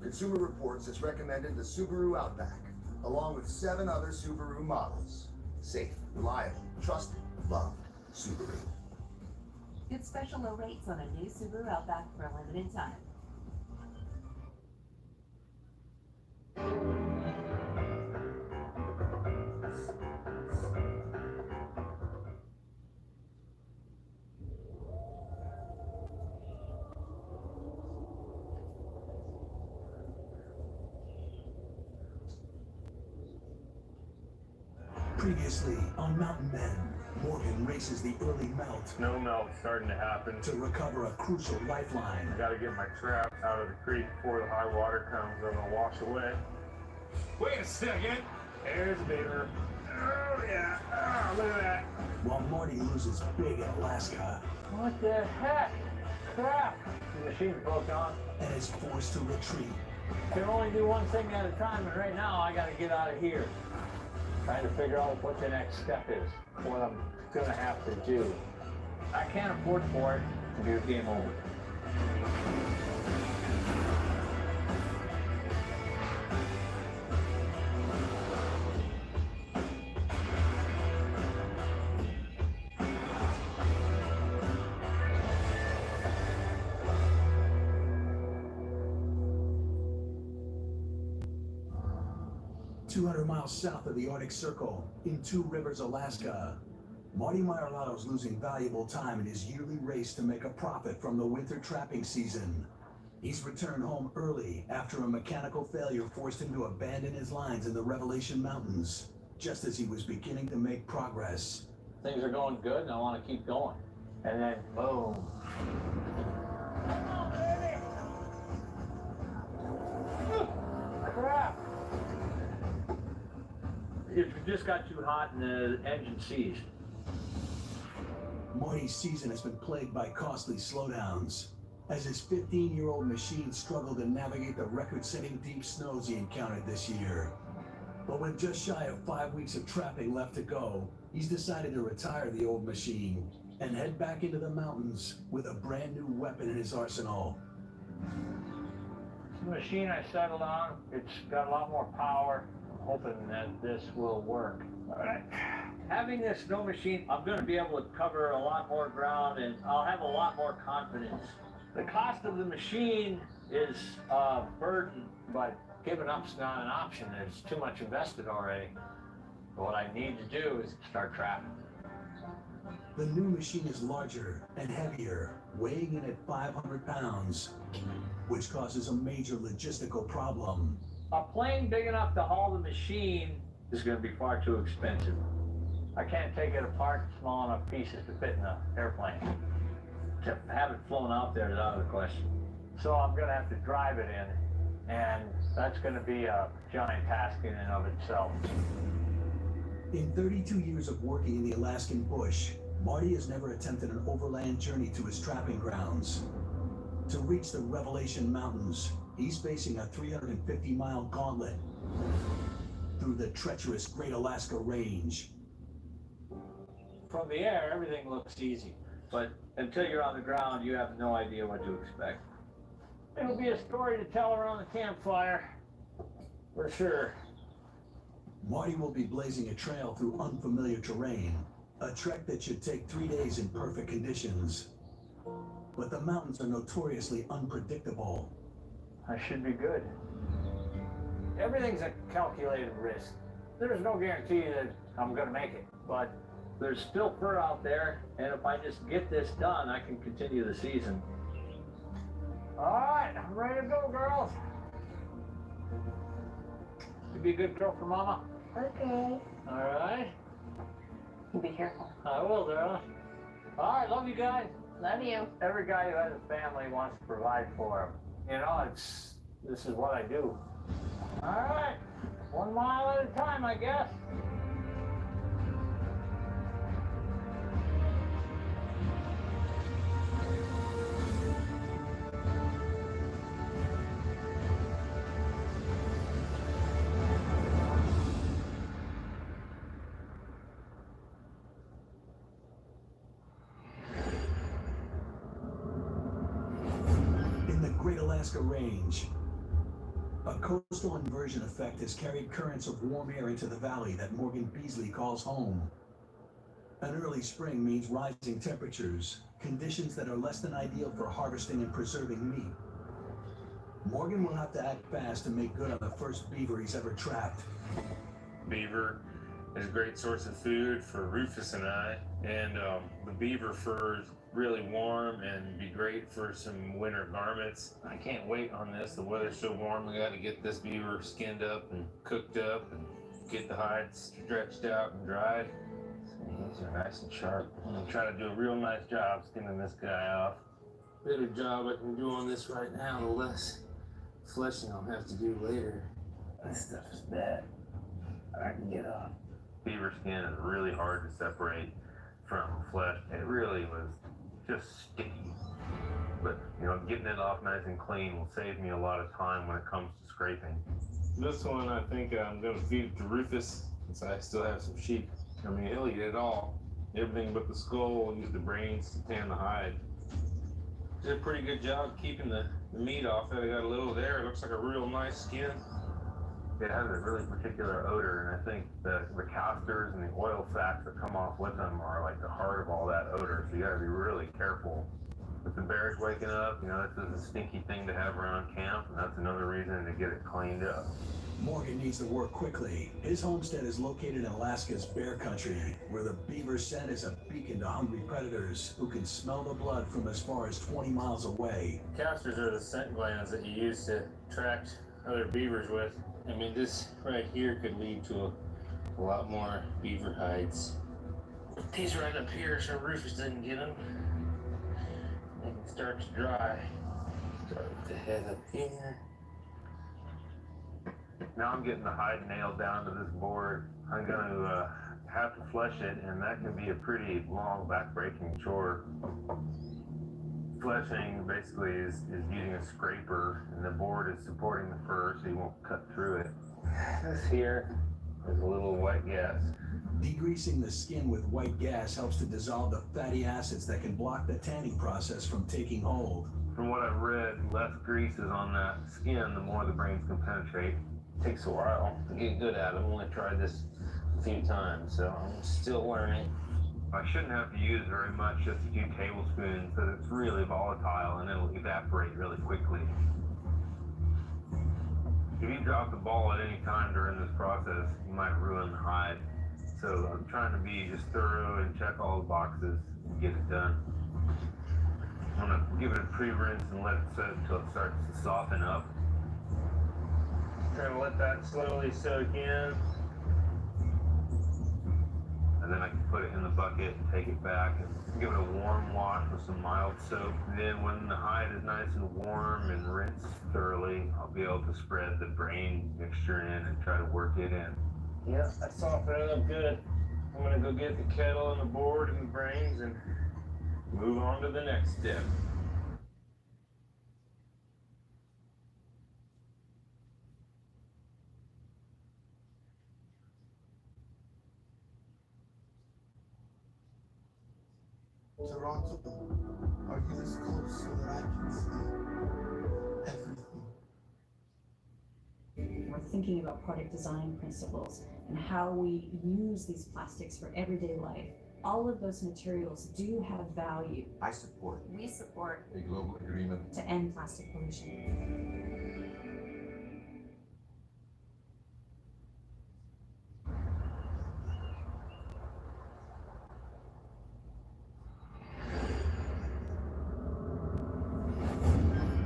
Consumer Reports has recommended the Subaru Outback, along with 7 other Subaru models. Safe, reliable, trusted, loved Subaru. Get special low rates on a new Subaru Outback for a limited time. Previously on Mountain Men, Morgan races the early melt. No melt starting to happen. To recover a crucial lifeline. I gotta get my traps out of the creek before the high water comes. They're gonna wash away. Wait a second. There's a beaver. Oh, yeah. Oh, look at that. While Marty loses big in Alaska. What the heck? Crap! The machine's broke on. And is forced to retreat. Can only do one thing at a time, and right now I gotta get out of here. Trying to figure out what the next step is, what I'm gonna have to do. I can't afford for it to be a game over. 200 miles south of the Arctic Circle, in Two Rivers, Alaska, Marty Maierato's losing valuable time in his yearly race to make a profit from the winter trapping season. He's returned home early after a mechanical failure forced him to abandon his lines in the Revelation Mountains, just as he was beginning to make progress. Things are going good, and I want to keep going. And then, boom. Come on, baby! Crap! It just got too hot and the engine seized. Marty's season has been plagued by costly slowdowns, as his 15-year-old machine struggled to navigate the record-setting deep snows he encountered this year. But with just shy of 5 weeks of trapping left to go, he's decided to retire the old machine and head back into the mountains with a brand new weapon in his arsenal. The machine I settled on, it's got a lot more power. I'm hoping that this will work. All right. Having this snow machine, I'm going to be able to cover a lot more ground, and I'll have a lot more confidence. The cost of the machine is a burden, but giving up's not an option. There's too much invested already. But what I need to do is start trapping. The new machine is larger and heavier, weighing in at 500 pounds, which causes a major logistical problem. A plane big enough to haul the machine is going to be far too expensive. I can't take it apart in small enough pieces to fit in an airplane. To have it flown out there is out of the question. So I'm going to have to drive it in, and that's going to be a giant task in and of itself. In 32 years of working in the Alaskan bush, Marty has never attempted an overland journey to his trapping grounds. To reach the Revelation Mountains, he's facing a 350-mile gauntlet through the treacherous Great Alaska Range. From the air, everything looks easy, but until you're on the ground, you have no idea what to expect. It'll be a story to tell around the campfire, for sure. Marty will be blazing a trail through unfamiliar terrain, a trek that should take 3 days in perfect conditions. But the mountains are notoriously unpredictable. I should be good. Everything's a calculated risk. There's no guarantee that I'm going to make it, but there's still fur out there, and if I just get this done, I can continue the season. All right, I'm ready to go, girls. You be a good girl for Mama? Okay. All right. You be careful. I will, darling. All right, love you guys. Love you. Every guy who has a family wants to provide for him. You know, this is what I do. All right, 1 mile at a time, I guess. Great Alaska Range. A coastal inversion effect has carried currents of warm air into the valley that Morgan Beasley calls home. An early spring means rising temperatures, conditions that are less than ideal for harvesting and preserving meat. Morgan will have to act fast to make good on the first beaver he's ever trapped. Beaver is a great source of food for Rufus and I, and the beaver fur is really warm and be great for some winter garments. I can't wait on this. The weather's so warm, we got to get this beaver skinned up and cooked up and get the hides stretched out and dried. These are nice and sharp. I'm gonna try to do a real nice job skinning this guy off. Better job I can do on this right now, the less fleshing I'll have to do later. This stuff is bad. I can get off. Beaver skin is really hard to separate from flesh. It really was just sticky. But, you know, getting it off nice and clean will save me a lot of time when it comes to scraping. This one, I think I'm going to feed it to Rufus, since I still have some sheep. I mean, he'll eat it all. Everything but the skull. We'll use the brains to tan the hide. Did a pretty good job keeping the meat off it. I got a little there. It looks like a real nice skin. It has a really particular odor, and I think the casters and the oil sacs that come off with them are like the heart of all that odor, so you gotta be really careful. With the bears waking up, you know, this is a stinky thing to have around camp, and that's another reason to get it cleaned up. Morgan needs to work quickly. His homestead is located in Alaska's bear country, where the beaver scent is a beacon to hungry predators who can smell the blood from as far as 20 miles away. Casters are the scent glands that you use to attract other beavers with. I mean, this right here could lead to a lot more beaver hides. Put these right up here so Rufus doesn't get them. They can start to dry. Start with the head up here. Now I'm getting the hide nailed down to this board. I'm going to have to flesh it, and that can be a pretty long, back-breaking chore. Fleshing basically is using a scraper, and the board is supporting the fur so you won't cut through it. This here is a little white gas. Degreasing the skin with white gas helps to dissolve the fatty acids that can block the tanning process from taking hold. From what I've read, less grease is on that skin, the more the brains can penetrate. It takes a while to get good at it. I've only tried this a few times, so I'm still learning. I shouldn't have to use very much, just a few tablespoons, because it's really volatile and it'll evaporate really quickly. If you drop the ball at any time during this process, you might ruin the hide. So I'm trying to be just thorough and check all the boxes and get it done. I'm gonna give it a pre-rinse and let it sit until it starts to soften up. Trying to let that slowly soak in. And then I can put it in the bucket and take it back and give it a warm wash with some mild soap. And then when the hide is nice and warm and rinsed thoroughly, I'll be able to spread the brain mixture in and try to work it in. Yeah, that softened it up good. I'm gonna go get the kettle and the board and the brains and move on to the next step. Toronto, are you this close so that I can see everything? We're thinking about product design principles and how we use these plastics for everyday life. All of those materials do have value. I support. We support A global agreement to end plastic pollution.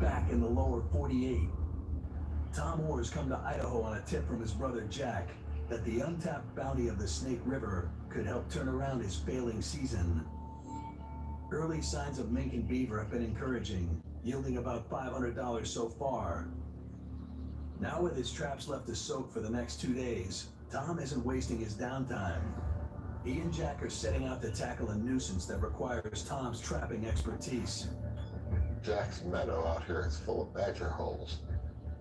Back in the lower 48, Tom Orr's come to Idaho on a tip from his brother Jack that the untapped bounty of the Snake River could help turn around his failing season. Early signs of mink and beaver have been encouraging, yielding about $500 so far. Now with his traps left to soak for the next 2 days, Tom isn't wasting his downtime. He and Jack are setting out to tackle a nuisance that requires Tom's trapping expertise. Jack's meadow out here is full of badger holes.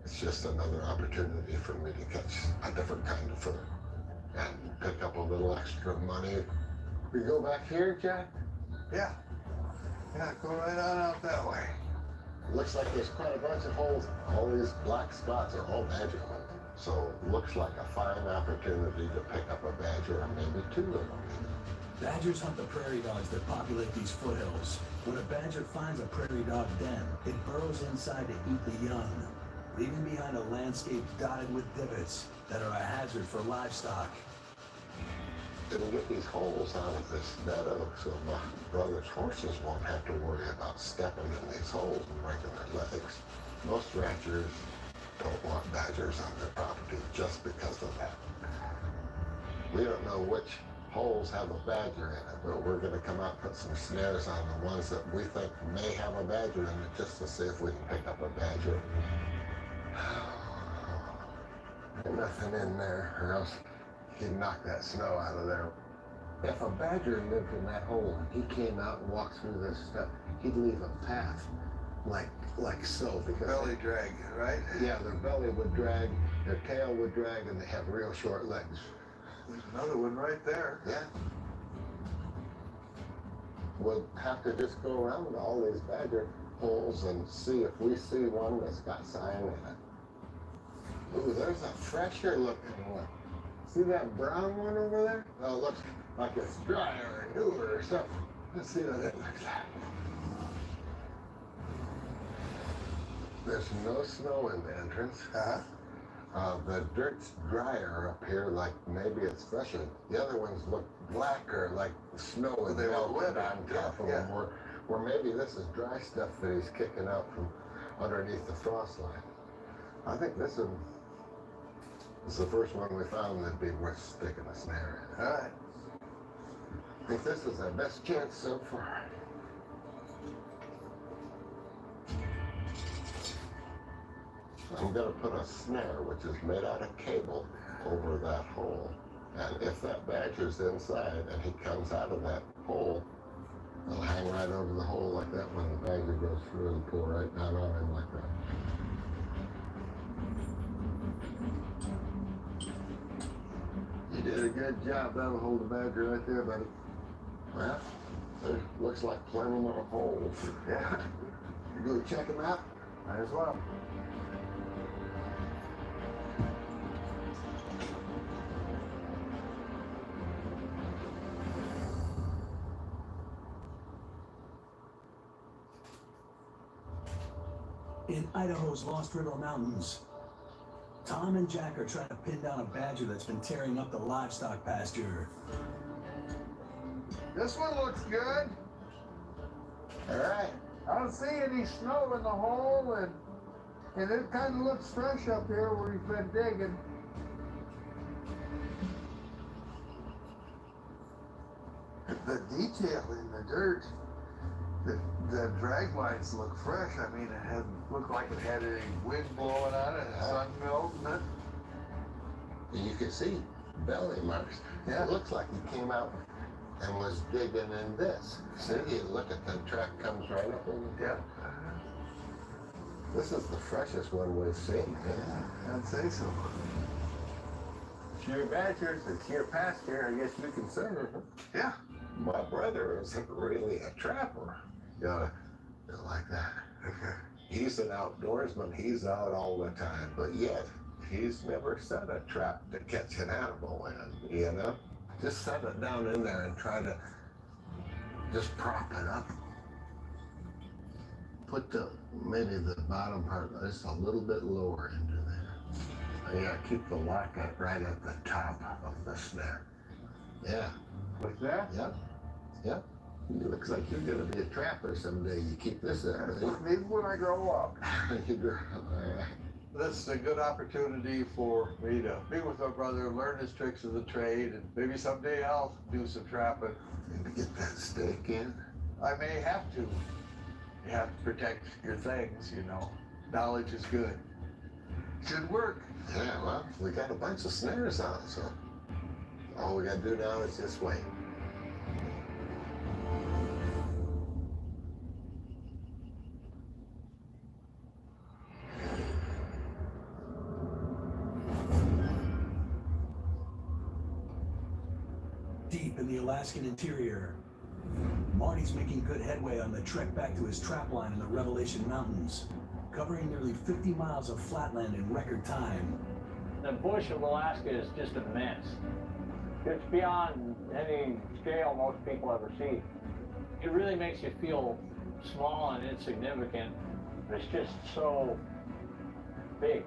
It's just another opportunity for me to catch a different kind of fur and pick up a little extra money. We go back here, Jack? Yeah, go right on out that way. Looks like there's quite a bunch of holes. All these black spots are all badger holes. So looks like a fine opportunity to pick up a badger or maybe two of them. Badgers hunt the prairie dogs that populate these foothills. When a badger finds a prairie dog den, it burrows inside to eat the young, leaving behind a landscape dotted with divots that are a hazard for livestock. It'll get these holes out of this meadow so my brother's horses won't have to worry about stepping in these holes and breaking their legs. Most ranchers don't want badgers on their property just because of that. We don't know which holes have a badger in it, but we're going to come out and put some snares on the ones that we think may have a badger in it just to see if we can pick up a badger. Ain't nothing in there, or else he'd knock that snow out of there. If a badger lived in that hole and he came out and walked through this stuff, he'd leave a path like so. Because belly drag, right? Yeah, their belly would drag, their tail would drag, and they have real short legs. There's another one right there. Yeah. We'll have to just go around all these badger holes and see if we see one that's got sign in it. Ooh, there's a fresher looking one. See that brown one over there? Oh, it looks like it's drier or newer or something. Let's see what it looks like. There's no snow in the entrance. The dirt's drier up here, like maybe it's fresher. The other ones look blacker, like snow and melted on top of them. Or maybe this is dry stuff that he's kicking out from underneath the frost line. I think this is the first one we found that'd be worth sticking a snare in. All right. I think this is our best chance so far. I'm going to put a snare, which is made out of cable, over that hole. And if that badger's inside and he comes out of that hole, it'll hang right over the hole like that when the badger goes through and pull right down on him like that. You did a good job. That'll hold the badger right there, buddy. Well, there looks like plenty more holes. Yeah. You go check them out? Might as well. In Idaho's Lost River Mountains, Tom and Jack are trying to pin down a badger that's been tearing up the livestock pasture. This one looks good. All right. I don't see any snow in the hole, and it kind of looks fresh up here where he's been digging. The detail in the dirt, the drag lines look fresh. I mean, it hadn't looked like it had any wind blowing on it, sun melting it. And you can see belly marks. Yeah. It looks like he came out and was digging in this. See, you look at the track comes right up in. Yeah. This is the freshest one we've seen. Yeah, I'd say so. It's your badgers, it's your pasture, I guess you can say it. Yeah. My brother isn't really a trapper. You know, like that. He's an outdoorsman, he's out all the time, but yet he's never set a trap to catch an animal in, you know? Just set it down in there and try to just prop it up. Put maybe the bottom part just a little bit lower into there. Yeah, keep the locket right at the top of the snare. Yeah. Like that? Yep. Yep. It looks like you're gonna be a trapper someday. You keep this up. Maybe when I grow up. You grow up, all right. This is a good opportunity for me to be with my brother, learn his tricks of the trade, and maybe someday I'll do some trapping. Maybe get that stake in. I may have to. You have to protect your things, you know. Knowledge is good. Should work. Yeah, well, we got a bunch of snares out, so all we gotta do now is just wait. Deep in the Alaskan interior, Marty's making good headway on the trek back to his trapline in the Revelation Mountains, covering nearly 50 miles of flatland in record time. The bush of Alaska is just immense. It's beyond any scale most people ever see. It really makes you feel small and insignificant. It's just so big.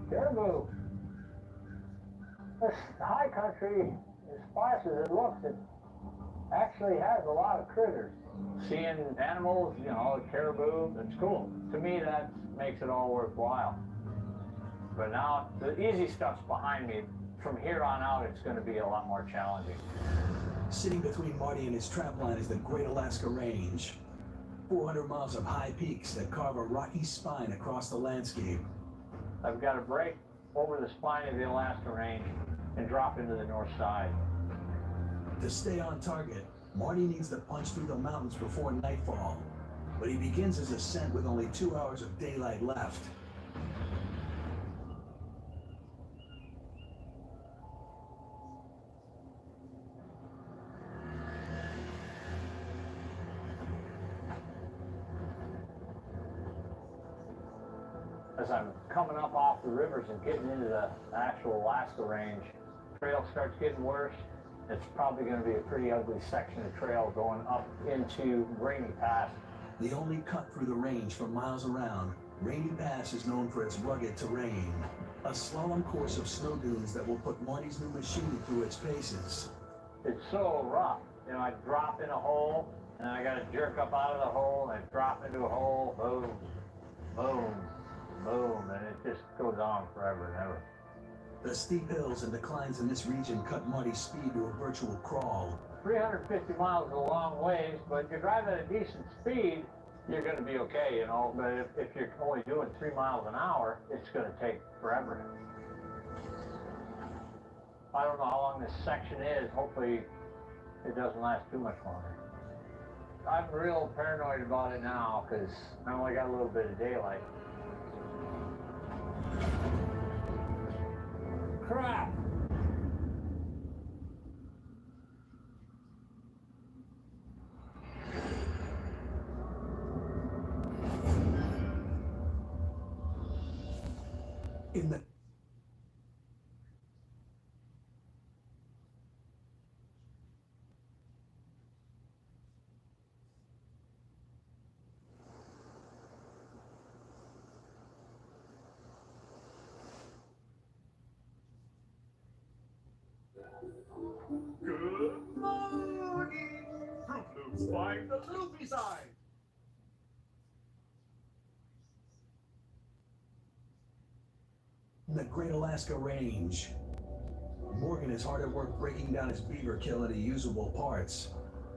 Caribou. This high country, as sparse as it looks, it actually has a lot of critters. Seeing animals, you know, caribou, that's cool. To me, that makes it all worthwhile. But now, the easy stuff's behind me. From here on out, it's going to be a lot more challenging. Sitting between Marty and his trapline is the Great Alaska Range, 400 miles of high peaks that carve a rocky spine across the landscape. I've got to break over the spine of the Alaska Range and drop into the north side. To stay on target, Marty needs to punch through the mountains before nightfall, but he begins his ascent with only 2 hours of daylight left. As I'm coming up off the rivers and getting into the actual Alaska Range, trail starts getting worse. It's probably going to be a pretty ugly section of trail going up into Rainy Pass. The only cut through the range for miles around, Rainy Pass is known for its rugged terrain. A slalom course of snow dunes that will put Marty's new machine through its paces. It's so rough. You know, I drop in a hole, and I got to jerk up out of the hole, and drop into a hole, boom, boom, boom, and it just goes on forever and ever. The steep hills and declines in this region cut Marty's speed to a virtual crawl. 350 miles is a long ways, but if you drive at a decent speed, you're going to be okay, you know. But if you're only doing 3 miles an hour, it's going to take forever. I don't know how long this section is. Hopefully, it doesn't last too much longer. I'm real paranoid about it now because I only got a little bit of daylight. Crap! In the Good morning! Fruit Loops find the loopy side! In the Great Alaska Range, Morgan is hard at work breaking down his beaver kill into usable parts.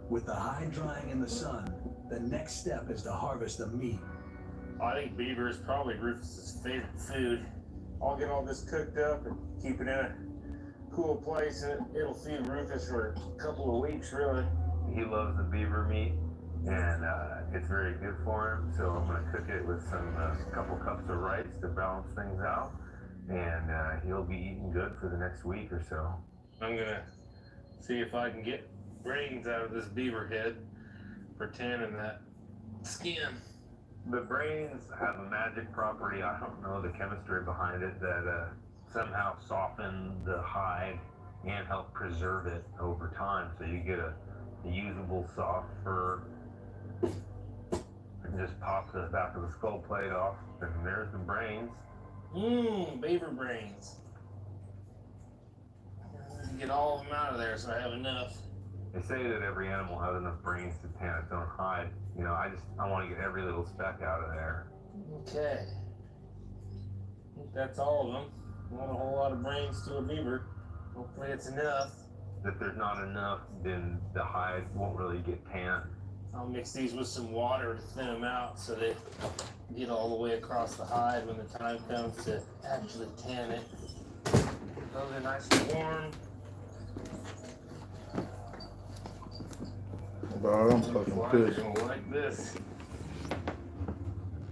With the hide drying in the sun, the next step is to harvest the meat. I think beaver is probably Rufus's favorite food. I'll get all this cooked up and keep it in a cool place, and it'll feed Rufus for a couple of weeks, really. He loves the beaver meat, and it's very good for him, so I'm going to cook it with some couple cups of rice to balance things out, and he'll be eating good for the next week or so. I'm going to see if I can get brains out of this beaver head for tanning that skin. The brains have a magic property, I don't know the chemistry behind it, that somehow soften the hide and help preserve it over time, so you get a usable soft fur. I can just pop the back of the skull plate off, and there's the brains. Beaver brains. Get all of them out of there so I have enough. They say that every animal has enough brains to tan its own hide. You know, I want to get every little speck out of there. Okay. I think that's all of them. Not a whole lot of brains to a beaver. Hopefully it's enough. If there's not enough, then the hide won't really get tanned. I'll mix these with some water to thin them out so they get all the way across the hide when the time comes to actually tan it. Those are nice and warm. Bro, I'm fucking pissed. Like this.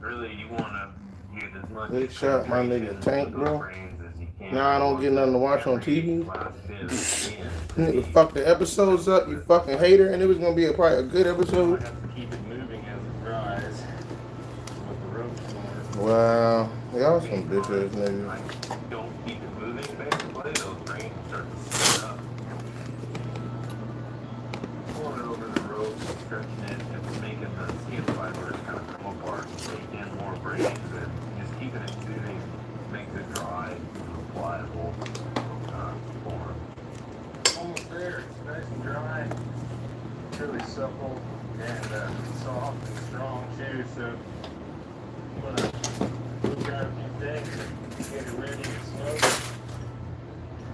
Really, you want to get as much. Big shot, my nigga Tank, bro. Now I don't get nothing to watch on TV. Nigga, fuck the episodes up, you fucking hater. And it was gonna be probably a good episode. I have to keep it moving as it dries. With the ropes more. Wow, y'all some bitch ass niggas. Don't keep it moving, basically. Those grains start to split up. Pulling it over the rope, stretching it, and making the skin fibers kind of come apart and take in more brains, and just keeping it moving makes it dry, pliable form. Almost there. It's nice and dry. It's really supple and soft and strong too. So I'm gonna move out a few things, get it ready to smoke.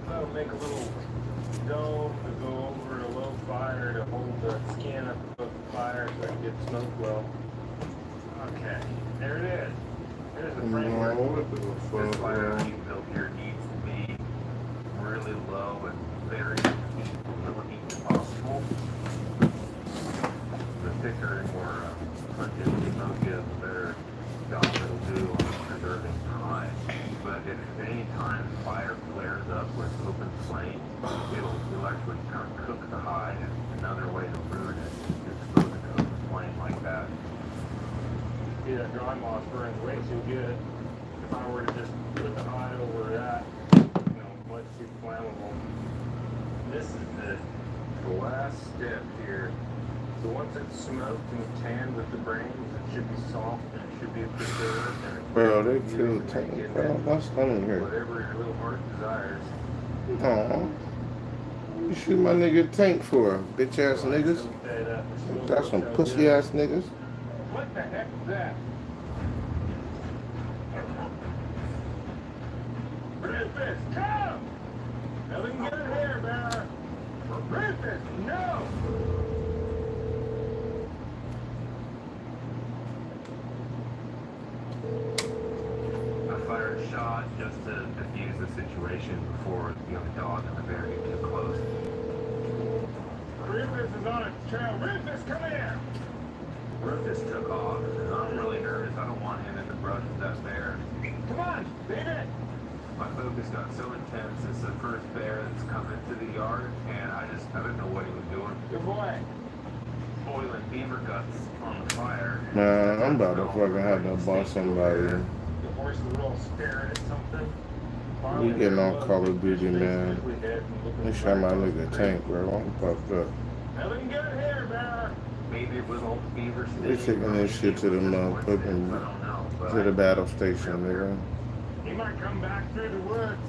I'll make a little dome to go over a low fire to hold the skin up above the fire so I can get smoked well. Okay, there it is. Here's the framework. This fire you built here needs to be really low and very little heat as possible. The thicker and more pungent the smoke is, the better job it'll do on preserving time. But if at any time the fire flares up with open flame, it'll actually kind of cook the hide. And another way to ruin it is to expose it to open flame like that. See, that dry moss burns way too good. If I were to just put the hide over that, much too flammable. This is the last step here. So once it's smoked and tanned with the brains, it should be soft and it should be preserved. And Bro, they killed Tank, bro. What's coming here? Whatever your little heart desires. Aw. You shoot my nigga Tank for? Bitch ass niggas? Got some pussy ass niggas? What the heck is that? Rufus, come! Nothing good here, Bear. Rufus, no! I fired a shot just to defuse the situation before the dog and the bear get too close. Rufus is on its trail. Rufus, come here! Rufus took off, and I'm really nervous. I don't want him in the brush with that bear. Come on, beat it! My focus got so intense. It's the first bear that's come into the yard, and I didn't know what he was doing. Good boy. Boiling beaver guts on the fire. Man, I'm about to fucking have to bust somebody. The horse is a little staring at something. We getting on Call of Duty, man. They shot my nigga Tank, bro. I'm fucked up. Nothing good here, Bear. Maybe it was old beaver. They taking this shit to the motherfucking, to the battle station, nigga. He might come back through the woods.